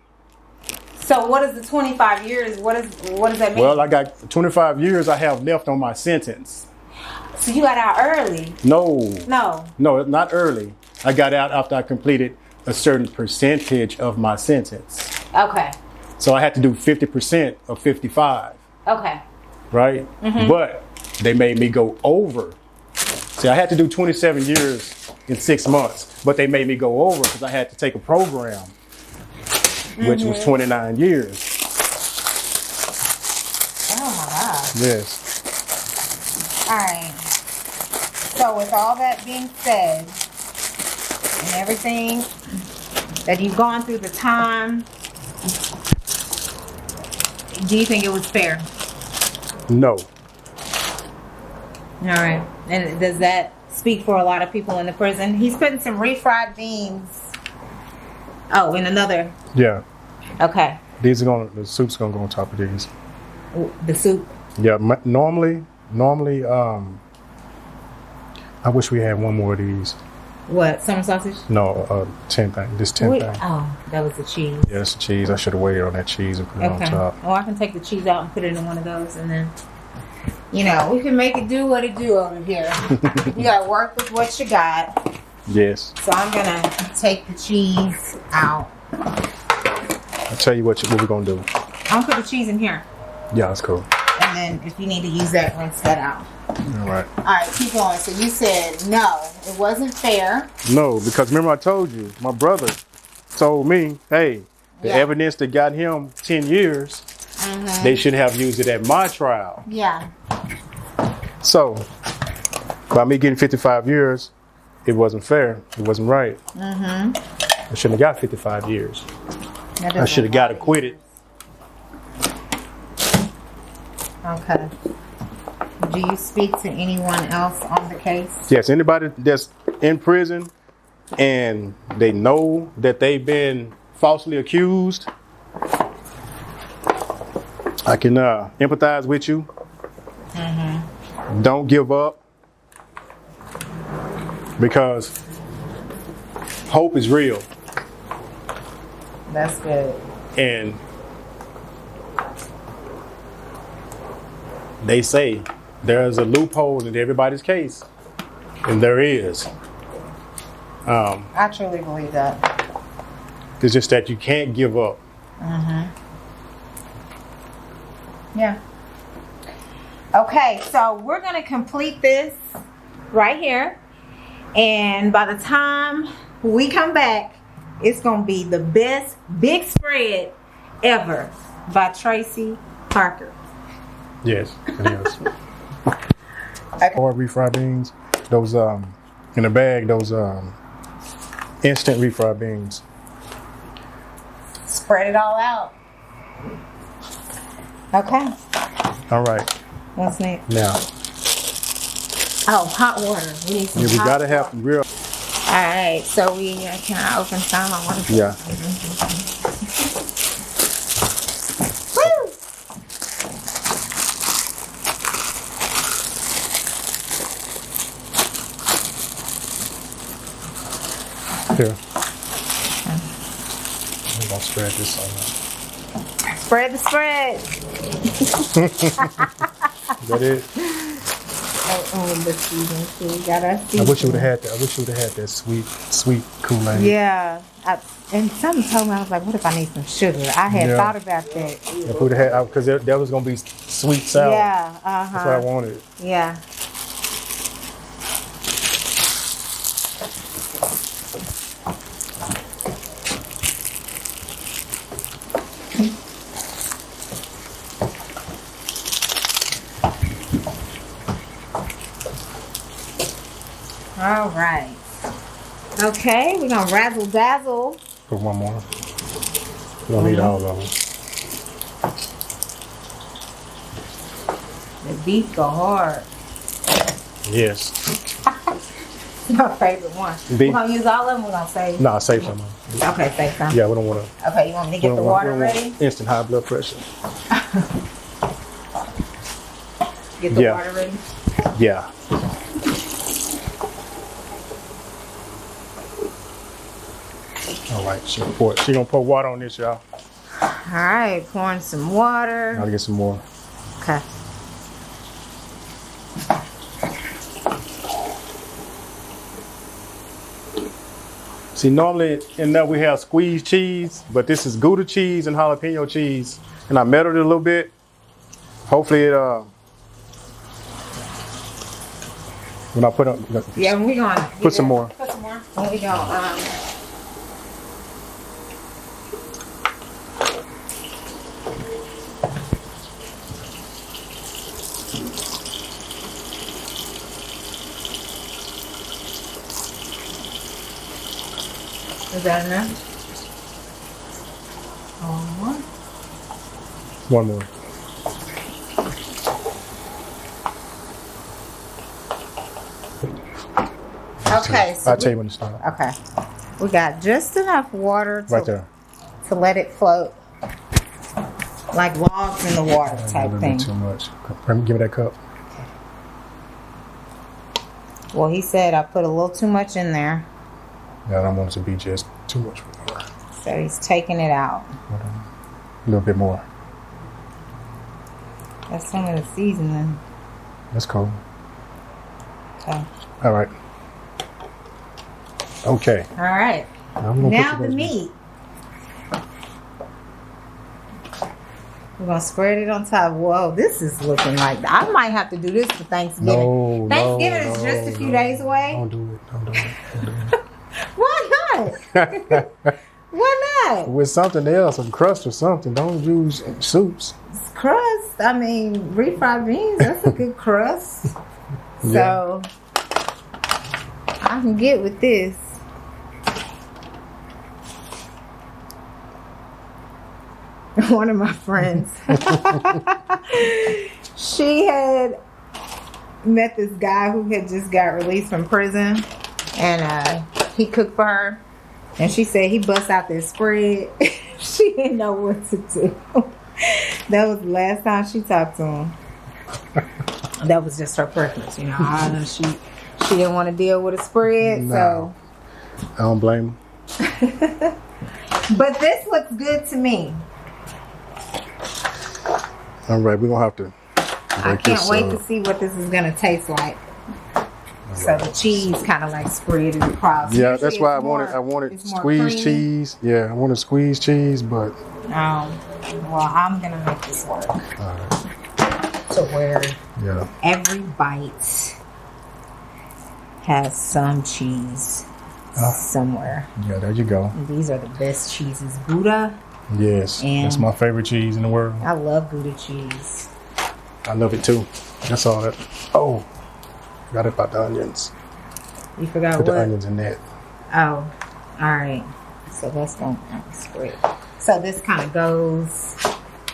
So what is the 25 years? What does that mean? Well, I got 25 years I have left on my sentence. So you got out early? No, not early. I got out after I completed a certain percentage of my sentence. Okay. So I had to do 50% of 55. Okay. Right? But they made me go over. See, I had to do 27 years in 6 months, but they made me go over because I had to take a program, which was 29 years. Oh my God. Yes. All right. So with all that being said, and everything that you've gone through, the time, do you think it was fair? No. All right. And does that speak for a lot of people in the prison? He's putting some refried beans. Oh, in another. Yeah. Okay. The soup's gonna go on top of these. The soup. Yeah. Normally, I wish we had one more of these. What? Summer sausage? No, 10 thing. This 10 thing. Oh, that was the cheese. Yeah, that's the cheese. I should have waited on that cheese and put it on top. Oh, I can take the cheese out and put it in one of those, and then, we can make it do what it do over here. You gotta work with what you got. Yes. So I'm gonna take the cheese out. I'll tell you what we're gonna do. I'm gonna put the cheese in here. Yeah, that's cool. And then if you need to use that, rinse that out. All right. All right, keep going. So you said no, it wasn't fair. No, because remember I told you, my brother told me, hey, the evidence that got him 10 years, they should have used it at my trial. Yeah. So, by me getting 55 years, it wasn't fair. It wasn't right. I shouldn't have got 55 years. I should have got acquitted. Okay. do you speak to anyone else on the case? Yes, anybody that's in prison and they know that they've been falsely accused, I can empathize with you. Mm-hmm. Don't give up, because hope is real. That's good. And they say there's a loophole in everybody's case, and there is. I truly believe that. It's just that you can't give up. Mm-hmm. Yeah. Okay, so we're going to complete this right here. And by the time we come back, it's going to be the best big spread ever by Tracey Parker. Yes, it is. Okay. Or refried beans, those in a bag, those instant refried beans. Spread it all out. Okay. All right. What's next? Now. Oh, hot water. We need some. Yeah, we hot gotta water. have some real. All right. So we can I open some? I want to. Yeah. Woo! Here. I'm gonna spread this on. Spread the spread. Is that it? The season too. We got our I season. wish you would have had that. I wish you would have had that sweet Kool-Aid. Yeah. And something told me, I was like, what if I need some sugar? I had thought about that. If we'd have had, because that was gonna be sweet sour. Yeah. That's what I wanted. Yeah. All right. Okay, we're gonna razzle dazzle. Put one more. We don't need all of them. The beef go hard. Yes. My favorite one. Beef. We're gonna use all of them. We're gonna save. No, save some. Okay, save some. Yeah, we don't want to. Okay, you want me to get the water ready? Instant high blood pressure. Get the water ready. Yeah. All right, she gonna pour water on this, y'all. All right, pouring some water. I'll get some more. Okay. See, normally in there we have squeezed cheese, but this is Gouda cheese and jalapeno cheese, and I melted it a little bit. Hopefully it when I put up. Yeah, we're gonna Put some more. Put some more. When we go. Is that enough? One more. Okay. So I'll tell you when to start. Okay. We got just enough water Right there. to let it float like logs in the water A type little thing. bit too much. Give me that cup. Well, he said I put a little too much in there, Yeah, I don't want it to be just too much. so he's taking it out. A little bit more. That's some of the seasoning. That's cool. Okay. All right. Okay. All right. I'm gonna Now put the you meat. We're gonna spread it on top. Whoa, this is looking like I might have to do this for Thanksgiving. No, Thanksgiving no, is just a few no. days away. Don't do it. Don't do it. Don't do it. Why not? Why not? With something else, a crust or something. Don't use soups. It's crust. I mean, refried beans, that's a good crust. So I can get with this. One of my friends, she had met this guy who had just got released from prison, and he cooked for her, and she said he bust out this spread. She didn't know what to do. That was the last time she talked to him. That was just her preference, you know. I know she didn't want to deal with a spread, no. So I don't blame her. But this looks good to me. All right, we're gonna have to. I can't wait to see what this is gonna taste like. So the cheese kind of like spread it across. Yeah, usually that's why I wanted squeezed cheese. Yeah, I wanted squeezed cheese, but. Well, I'm gonna make this work. All right. To where every bite has some cheese somewhere. Yeah, there you go. And these are the best cheeses. Gouda. Yes, that's my favorite cheese in the world. I love Gouda cheese. I love it too. That's all that. Oh, forgot about the onions. You forgot Put what? the onions in that. Oh, all right. So that's going to spread. So this kind of goes.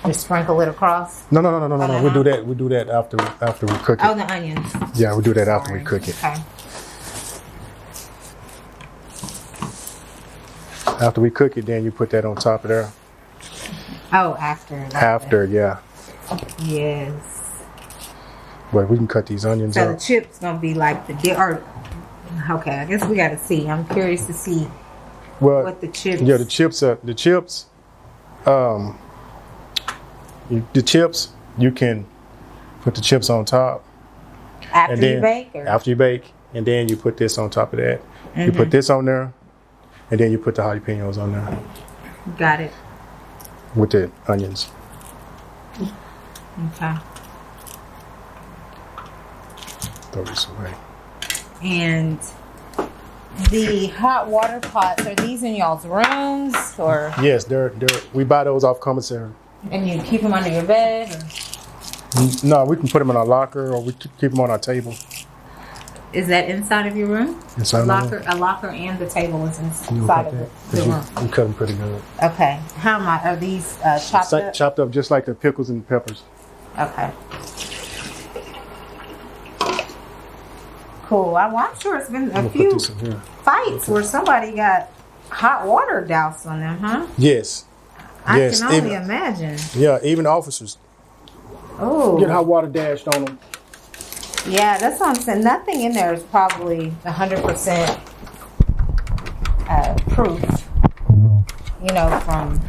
Just sprinkle it across. No. We'll do that. We'll do that after we cook it. Oh, the onions. Yeah, we'll do that after we cook it. Okay. After we cook it, then you put that on top of there. Oh, after. After, yeah. Yes. But we can cut these onions up. So the chips gonna be like the okay, I guess we gotta see. I'm curious to see what the chips. Yeah, the chips. You can put the chips on top. After you bake? Or? After you bake, and then you put this on top of that. Mm-hmm. You put this on there, and then you put the jalapenos on there. Got it. With the onions. Okay. Throw this away. And the hot water pots, are these in y'all's rooms or? Yes, they're. We buy those off commissary. And you keep them under your bed? Or? No, we can put them in our locker, or we keep them on our table. Is that inside of your room? Inside a locker and the table is inside of the room. You cut them pretty good. Okay. How am are these chopped up? Chopped up just like the pickles and peppers. Okay. Cool. Well, I'm sure it's been a few fights where somebody got hot water doused on them, huh? Yes. I can only imagine. Yeah, even officers. Oh. Get hot water dashed on them. Yeah, that's what I'm saying. Nothing in there is probably 100% proof. You know, from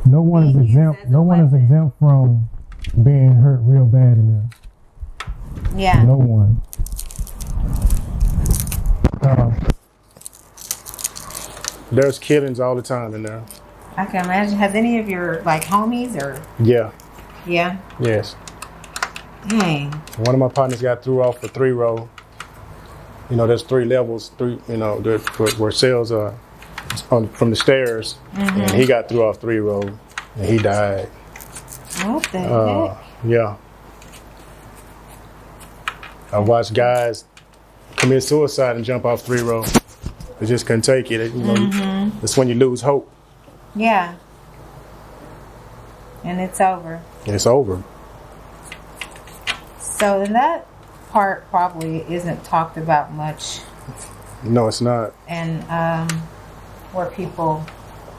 no one is exempt. No one is exempt from being hurt real bad in there. Yeah. No one. There's killings all the time in there. I can imagine. Has any of your homies or? Yeah. Yeah. Yes. Dang. One of my partners got threw off for 3-row. You know, there's 3 levels. Where cells are from the stairs, and he got threw off 3-row, and he died. What the heck? Yeah. I watched guys commit suicide and jump off 3-row. They just couldn't take it. That's when you lose hope. Yeah. And it's over. It's over. So that part probably isn't talked about much. No, it's not. And where people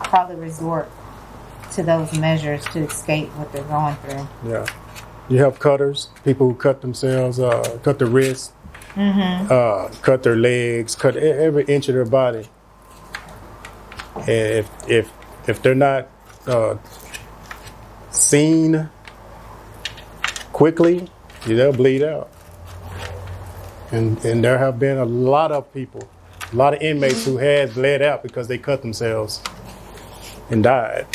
probably resort to those measures to escape what they're going through. Yeah. You have cutters, people who cut themselves, cut their wrists, cut their legs, cut every inch of their body. And if they're not seen quickly, they'll bleed out. And there have been a lot of people, a lot of inmates who had bled out because they cut themselves and died.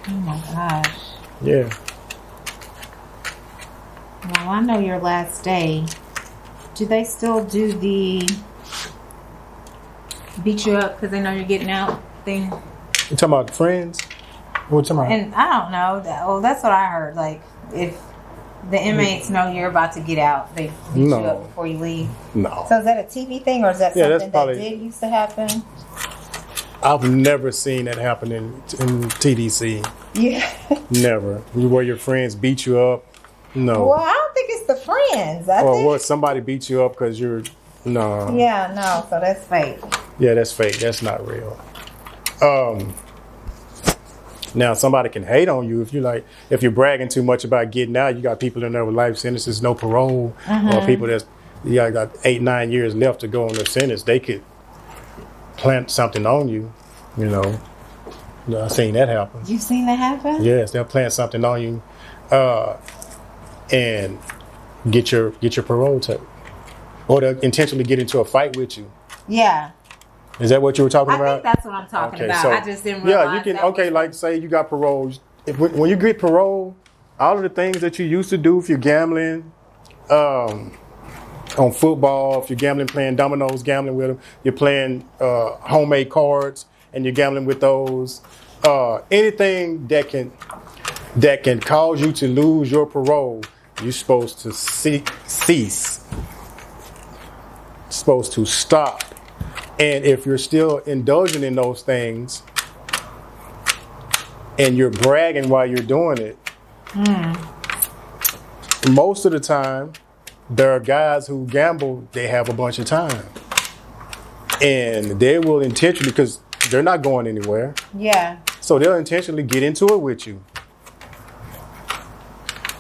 Oh my gosh. Yeah. Well, I know your last day. Do they still do the beat you up because they know you're getting out thing? You talking about friends? What you talking about? And I don't know. That's what I heard. Like, if the inmates know you're about to get out, they beat you up before you leave. No. So is that a TV thing, or is that something that did used to happen? I've never seen that happen in TDC. Yeah. Never. Where your friends beat you up. No. Well, I don't think it's it's the friends. I Or think. what? Somebody beat you up because you're no. Yeah, no. So that's fake. Yeah, that's fake. That's not real. Now somebody can hate on you if you're bragging too much about getting out. You got people in there with life sentences, no parole, or people that's got 8-9 years left to go on their sentence. They could plant something on you. You know, I've seen that happen. You've seen that happen? Yes, they'll plant something on you, and get your parole taken, or they'll intentionally get into a fight with you. Yeah. Is that what you were talking about? I think that's what I'm talking about. So, I just didn't realize. Yeah, you can. Like say you got parole. When you get parole, all of the things that you used to do, if you're gambling, on football, if you're gambling, playing dominoes, gambling with them, you're playing homemade cards, and you're gambling with those. Anything that can cause you to lose your parole, you're supposed to cease. Supposed to stop. And if you're still indulging in those things and you're bragging while you're doing it, most of the time, there are guys who gamble, they have a bunch of time. And they will intentionally, because they're not going anywhere. Yeah. So they'll intentionally get into it with you.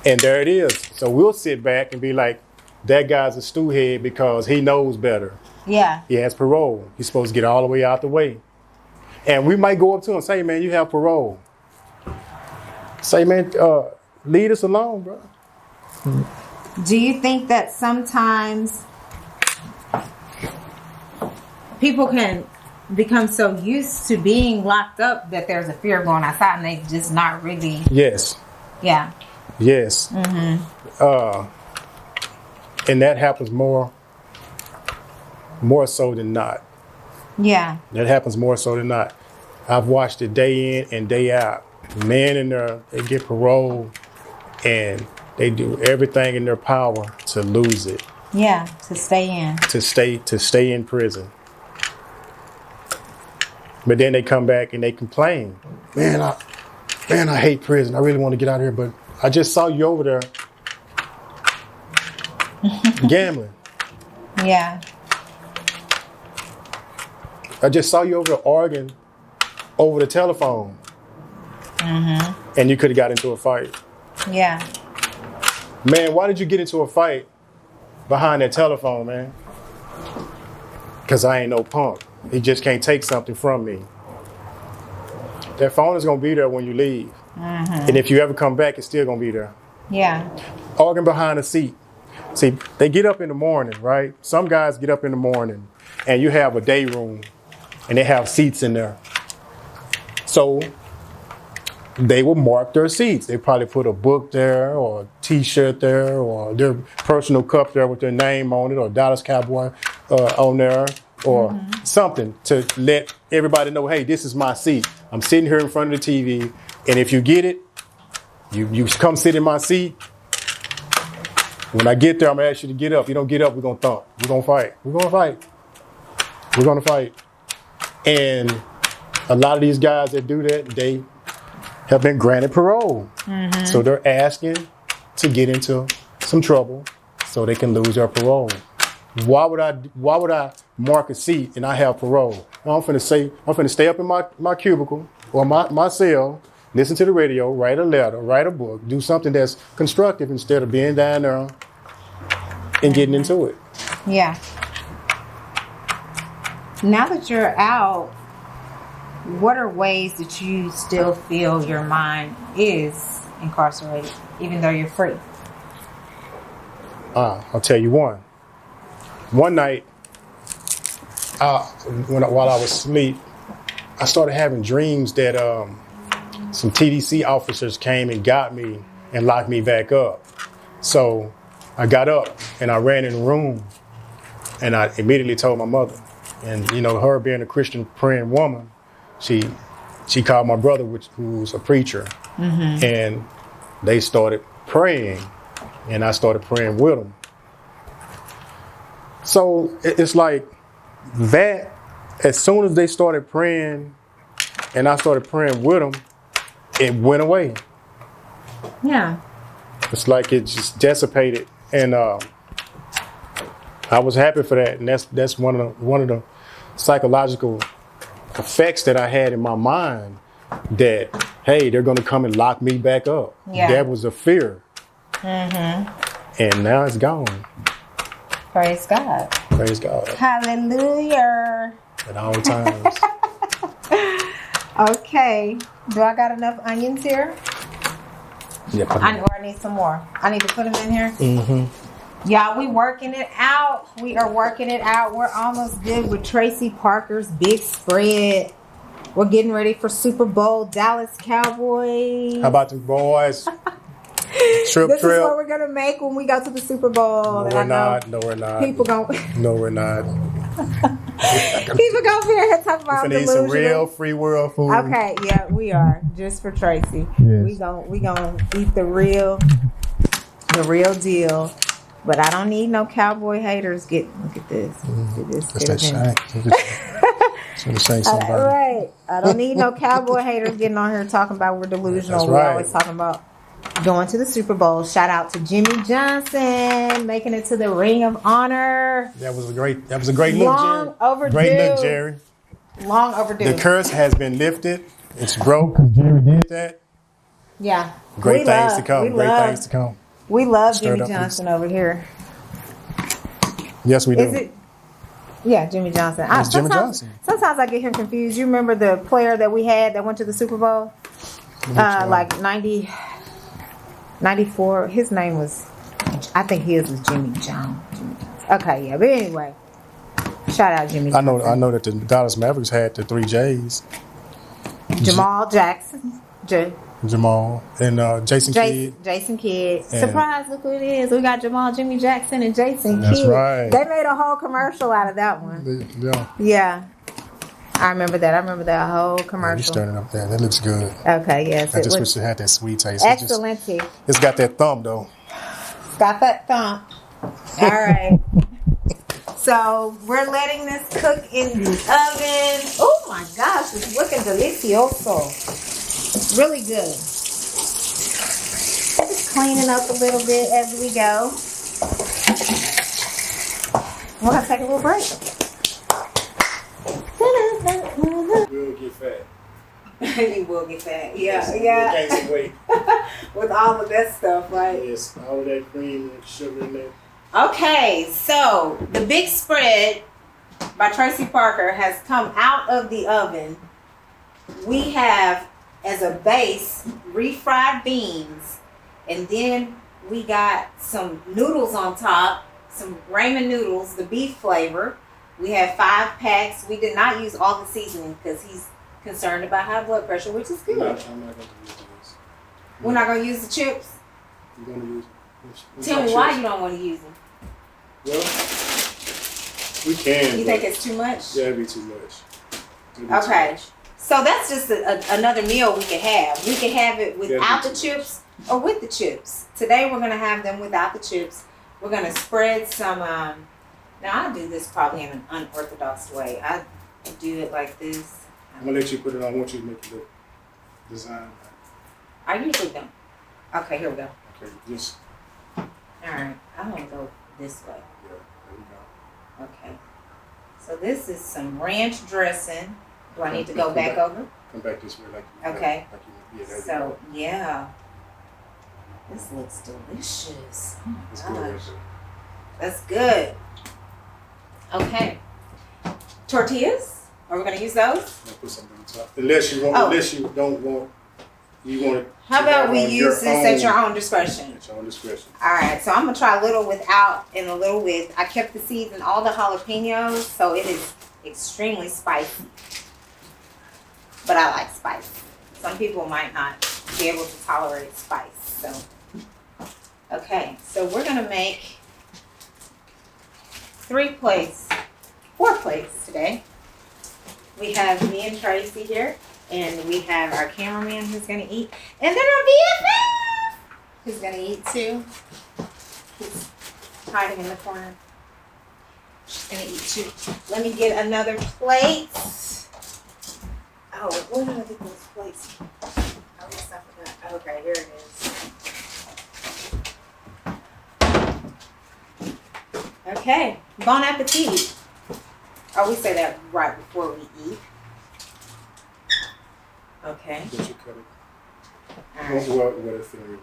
And there it is. So we'll sit back and be like, that guy's a stewhead because he knows better. Yeah. He has parole. He's supposed to get all the way out the way. And we might go up to him and say, man, you have parole. Say, man, leave us alone, bro. Do you think that sometimes people can become so used to being locked up that there's a fear of going outside and they just not really? Yes. Yeah. Yes. And that happens more so than not. Yeah. That happens more so than not. I've watched it day in and day out. Men in there, they get parole and they do everything in their power to lose it. Yeah, to stay in. To stay in prison. But then they come back and they complain. Man, I hate prison. I really want to get out of here, but I just saw you over there gambling. Yeah. I just saw you over there arguing over the telephone. And you could have got into a fight. Yeah. Man, why did you get into a fight behind that telephone, man? Because I ain't no punk. He just can't take something from me. That phone is going to be there when you leave. And if you ever come back, it's still going to be there. Yeah. Arguing behind a seat. See, they get up in the morning, right? Some guys get up in the morning and you have a day room and they have seats in there. So they will mark their seats. They probably put a book there or a t-shirt there or their personal cup there with their name on it or Dallas Cowboy on there or something to let everybody know, hey, this is my seat. I'm sitting here in front of the TV, and if you get it, you come sit in my seat. When I get there, I'm going to ask you to get up. You don't get up, we're going to thump. We're going to fight. We're going to fight. We're going to fight. And a lot of these guys that do that, they have been granted parole. So they're asking to get into some trouble so they can lose their parole. Why would I mark a seat and I have parole? I'm finna stay up in my cubicle or my cell, listen to the radio, write a letter, write a book, do something that's constructive instead of being down there and getting into it. Yeah. Now that you're out, what are ways that you still feel your mind is incarcerated, even though you're free? I'll tell you one. One night, while I was asleep, I started having dreams that some TDC officers came and got me and locked me back up. So I got up and I ran in the room and I immediately told my mother. And, you know, her being a Christian praying woman, she called my brother, who was a preacher, and they started praying, and I started praying with them. So it's like that, as soon as they started praying and I started praying with them, it went away. Yeah. It's like it just dissipated And I was happy for that, and that's one of the psychological effects that I had in my mind, that hey, they're gonna come and lock me back up. Yeah. That was a fear. And now it's gone. Praise God. Praise God. Hallelujah. At all times. Okay. Do I got enough onions here? Yeah. Or I need some more. I need to put them in here. Y'all, we working it out. We are working it out. We're almost good with Tracey Parker's big spread. We're getting ready for Super Bowl. Dallas Cowboys. How about the boys? This is what we're gonna make when we go to the Super Bowl. No, we're not. No, we're not. People gonna. No, we're not. People gonna be here talking about We need some real free world food. Okay, yeah, we are. Just for Tracey. Yes. We gonna eat the real deal. But I don't need no cowboy haters. Look at this. Look at this. That's that shank. Somebody. Right. I don't need no cowboy haters getting on here talking about we're delusional. That's We're right. always talking about going to the Super Bowl. Shout out to Jimmy Johnson making it to the Ring of Honor. That was a great look, Jerry. Long overdue. Great look, Jerry. Long overdue. The curse has been lifted. It's broke. Because Jerry did That. Yeah. Great things to come. We love Stirred Jimmy up Johnson over here. Yes, we do. Is it? Yeah, Jimmy Johnson. It's Jimmy Johnson. Sometimes I get him confused. You remember the player that we had that went to the Super Bowl? Like 90, 94. His name was, I think his was Jimmy Jones. Okay, yeah. But anyway, shout out Jimmy Johnson. I know that the Dallas Mavericks had the 3 J's. Jamal Jackson. Jamal and Jason Kidd. Jason Kidd. And Surprise, look who it is. We got Jamal, Jimmy Jackson, and Jason Kidd. That's right. They made a whole commercial out of that one. Yeah. I remember that. I remember that whole commercial. You stirring it up there. That looks good. Okay, yes. I just wish it had that sweet taste. Excellent. It's got that thump, though. It's got that thump. All right. So we're letting this cook in the oven. Oh my gosh, it's looking delicioso. It's really good. Just cleaning up a little bit as we go. We're going to take a little break. We'll get fat. You will get fat. Yeah. We'll gain some weight. With all of that stuff, right? Yes, all of that cream and sugar in there. Okay, so the big spread by Tracey Parker has come out of the oven. We have, as a base, refried beans, and then we got some noodles on top, some ramen noodles, the beef flavor. We have 5 packs. We did not use all the seasoning because he's concerned about high blood pressure, which is good. I'm not going to use this. We're not going to use the chips? You're going to use it. Tell me why you don't want to use them. Well, we can. You think it's too much? Yeah, it'd be too much. Okay. So that's just another meal we can have. We can have it without the chips or with the chips. Today we're going to have them without the chips. We're going to spread some, now I do this probably in an unorthodox way. I do it like this. I'm going to let you put it on. I want you to make the design. I usually don't. Okay, here we go. Okay, just. All right. I want to go this way. Yeah, there we go. Okay. So this is some ranch dressing. Do I need to go back over? Come back this way. Okay. So, yeah. This looks delicious. Oh my gosh. That's good. Okay. Tortillas? Are we going to use those? I'll put something on top. Unless you don't want, you want it. How about we use this at your own discretion? At your own discretion. All right. So I'm going to try a little without and a little with. I kept the seeds and all the jalapenos, so it is extremely spicy. But I like spice. Some people might not be able to tolerate spice. So, okay. So we're going to make 4 plates today. We have me and Tracey here, and we have our cameraman who's going to eat, and then our BFF who's going to eat too. He's hiding in the corner. She's going to eat too. Let me get another plate. Oh, where did I get those plates? Oh, yes, I forgot. Okay, here it is. Okay. Bon appetit. Oh, we say that right before we eat. Okay. Did you cut it? All right. What if you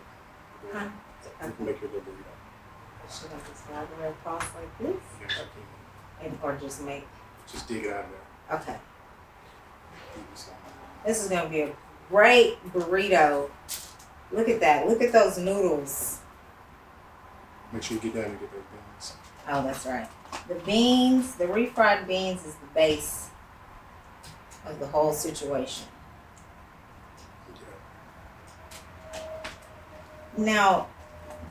Huh? can make your little burrito? Should I just slide it across like this? Yes, I can. Or just make. Just dig it out of there. Okay. Dig it some. This is going to be a great burrito. Look at that. Look at those noodles. Make sure you get down and get those beans. Oh, that's right. The beans, the refried beans is the base of the whole situation. Yeah. Now,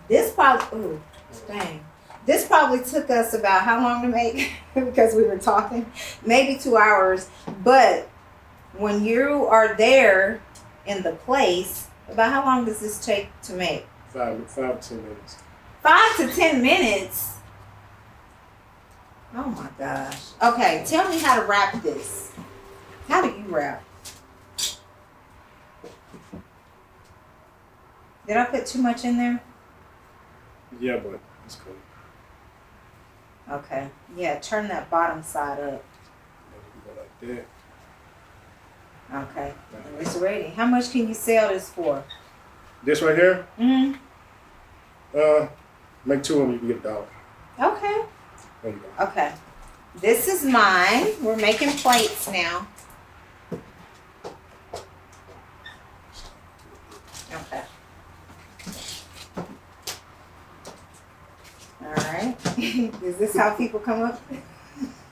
this probably, ooh, dang. This probably took us about how long to make? Because we were talking. Maybe 2 hours. But when you are there in the place, about how long does this take to make? 5 to 10 minutes. 5 to 10 minutes? Oh my gosh. Okay, tell me how to wrap this. How do you wrap? Did I put too much in there? Yeah, but it's cool. Okay. Yeah, turn that bottom side up. Go like that. Okay. And it's ready. How much can you sell this for? This right here? Mm-hmm. Make 2 of them, you can get $1. Okay. There you go. Okay. This is mine. We're making plates now. Okay. All right. Is this how people come up?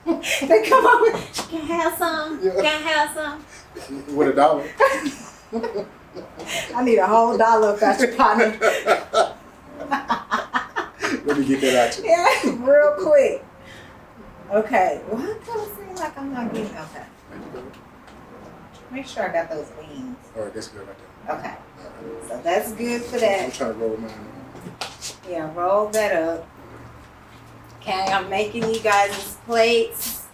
They come up with, can I have some? Yeah. Can I have some? With $1. I need a whole dollar of that, your partner. Let me get that out to you. Yeah, real quick. Okay. Well, I kind of seem like I'm not getting. Okay. There you go. Make sure I got those wings. All right, that's good right there. Okay. All right. So that's good for I'm that. trying to roll mine. Yeah, roll that up. Okay, I'm making you guys plates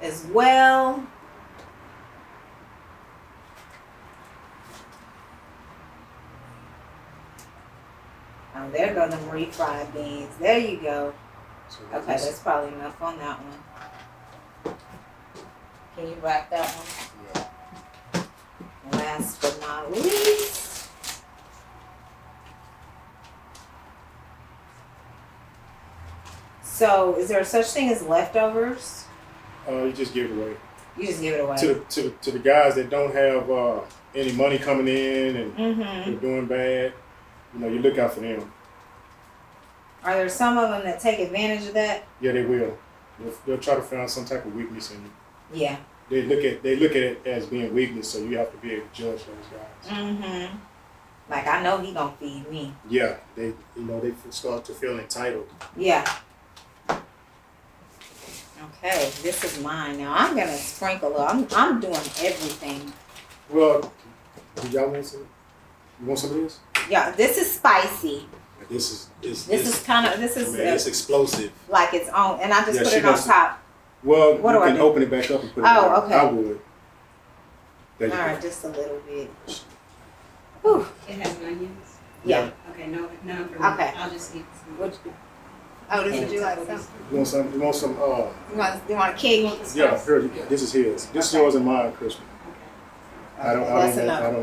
as well. Oh, there go them refried beans. There you go. So Okay, that's probably enough on that one. Can you wrap that one? Yeah. Last but not least. So, is there such thing as leftovers? You just give it away. You just give it away. To the guys that don't have any money coming in and Mm-hmm. they're doing bad, you know, you look out for them. Are there some of them that take advantage of that? Yeah, they will. They'll try to find some type of weakness in you. Yeah. They look at it as being weakness, so you have to be able to judge those guys. Mm-hmm. Like, I know he gonna feed me. Yeah, they start to feel entitled. Yeah. Okay, this is mine now. I'm gonna sprinkle up. I'm doing everything. Well, do y'all want some? You want some of this? Yeah, this is spicy. This is It's explosive. like its own, and I just Yeah, put she it on does- top. Well, What you do I can do? open it back up and put it Oh, back. okay. I would. There you All go. right, just a little bit. Whew. It has onions? Yeah. Okay, no, none for me. Okay. I'll just eat some. What you- Oh, this would you like some? You want some? You want some? You want a cake? Yeah. Here, this is his. This is yours and mine, Christian. I don't. That's enough.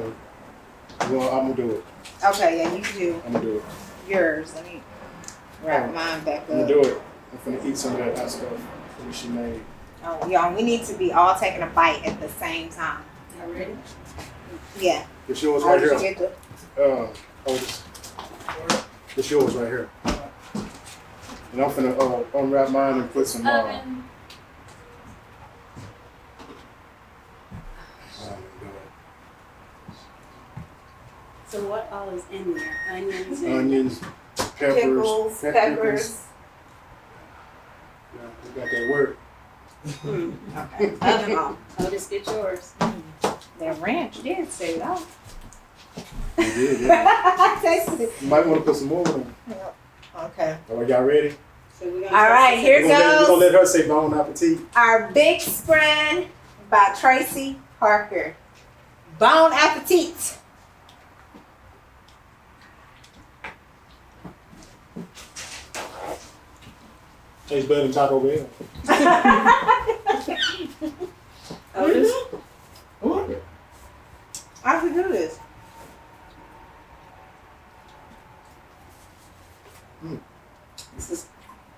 Well, I'm gonna do it. Okay, yeah, you can do I'm gonna do it. yours. Let me wrap mine back I'm gonna up. do it. I'm gonna eat some of that hot stuff that she made. Oh, y'all, we need to be all taking a bite at the same time. Y'all ready? Yeah. It's yours Oh, right did you here. get the? It's yours right here. And I'm gonna unwrap mine and put some. So what all is in there? Onions and... Onions, peppers, Pickles, peppers. Yeah, we got that word. Okay. Oven off. I'll just get yours. That ranch did say that. You did, yeah. I tasted it. You might want to put some more on. Okay. All right, y'all ready? So we're gonna All right, here We're gonna goes let her say bon appetit. our big spread by Tracey Parker. Bon appetit. Tastes better than Taco Bell. Otis? I like it. I can do this. This is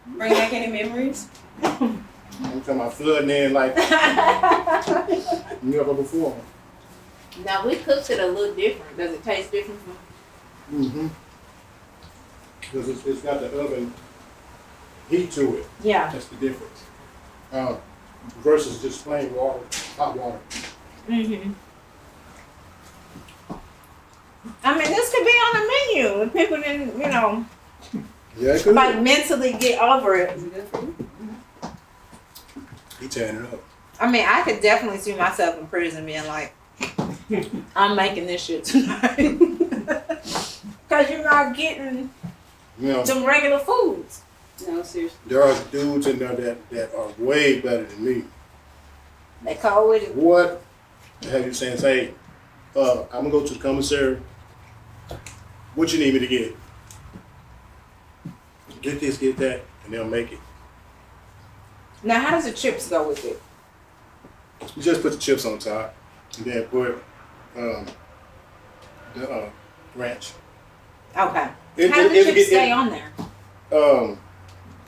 bring back any memories? I'm talking about flooding in like never before. Now we cooked it a little different. Does it taste different? Mm-hmm. Because it's got the oven heat to it. Yeah. That's the difference. Versus just plain water, hot water. Mm-hmm. I mean, this could be on the menu if people didn't, Yeah, it could. like mentally get over it. Is it good for you? He tearing it up. I mean, I could definitely see myself in prison being like, I'm making this shit tonight. Because you're not getting some regular foods. No, seriously. There are dudes in there that are way better than me. They call with it. What have you saying? Say, I'm gonna go to the commissary. What you need me to get? Get this, get that, and they'll make it. Now, how does the chips go with it? You just put the chips on top, and then put the ranch. Okay. How If do the it chips get- stay on there?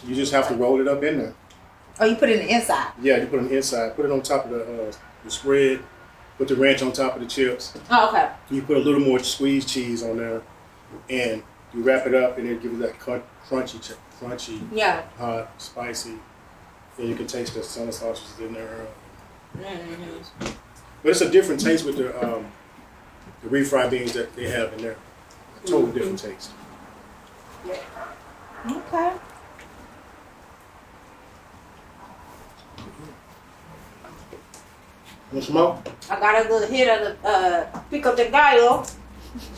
You just have to roll it up in there. Oh, you put it in the inside? Yeah, you put it on the inside. Put it on top of the spread. Put the ranch on top of the chips. Oh, okay. You put a little more squeezed cheese on there, and you wrap it up, and it gives you that crunchy, Yeah. hot, spicy. And you can taste the soy sauces in there. Mm-hmm. But it's a different taste with the refried beans that they have in there. A totally different taste. Okay. Want some more? I got a little hit of the pico de gallo.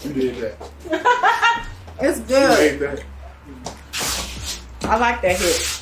You did that. It's You good. made that. I like that hit.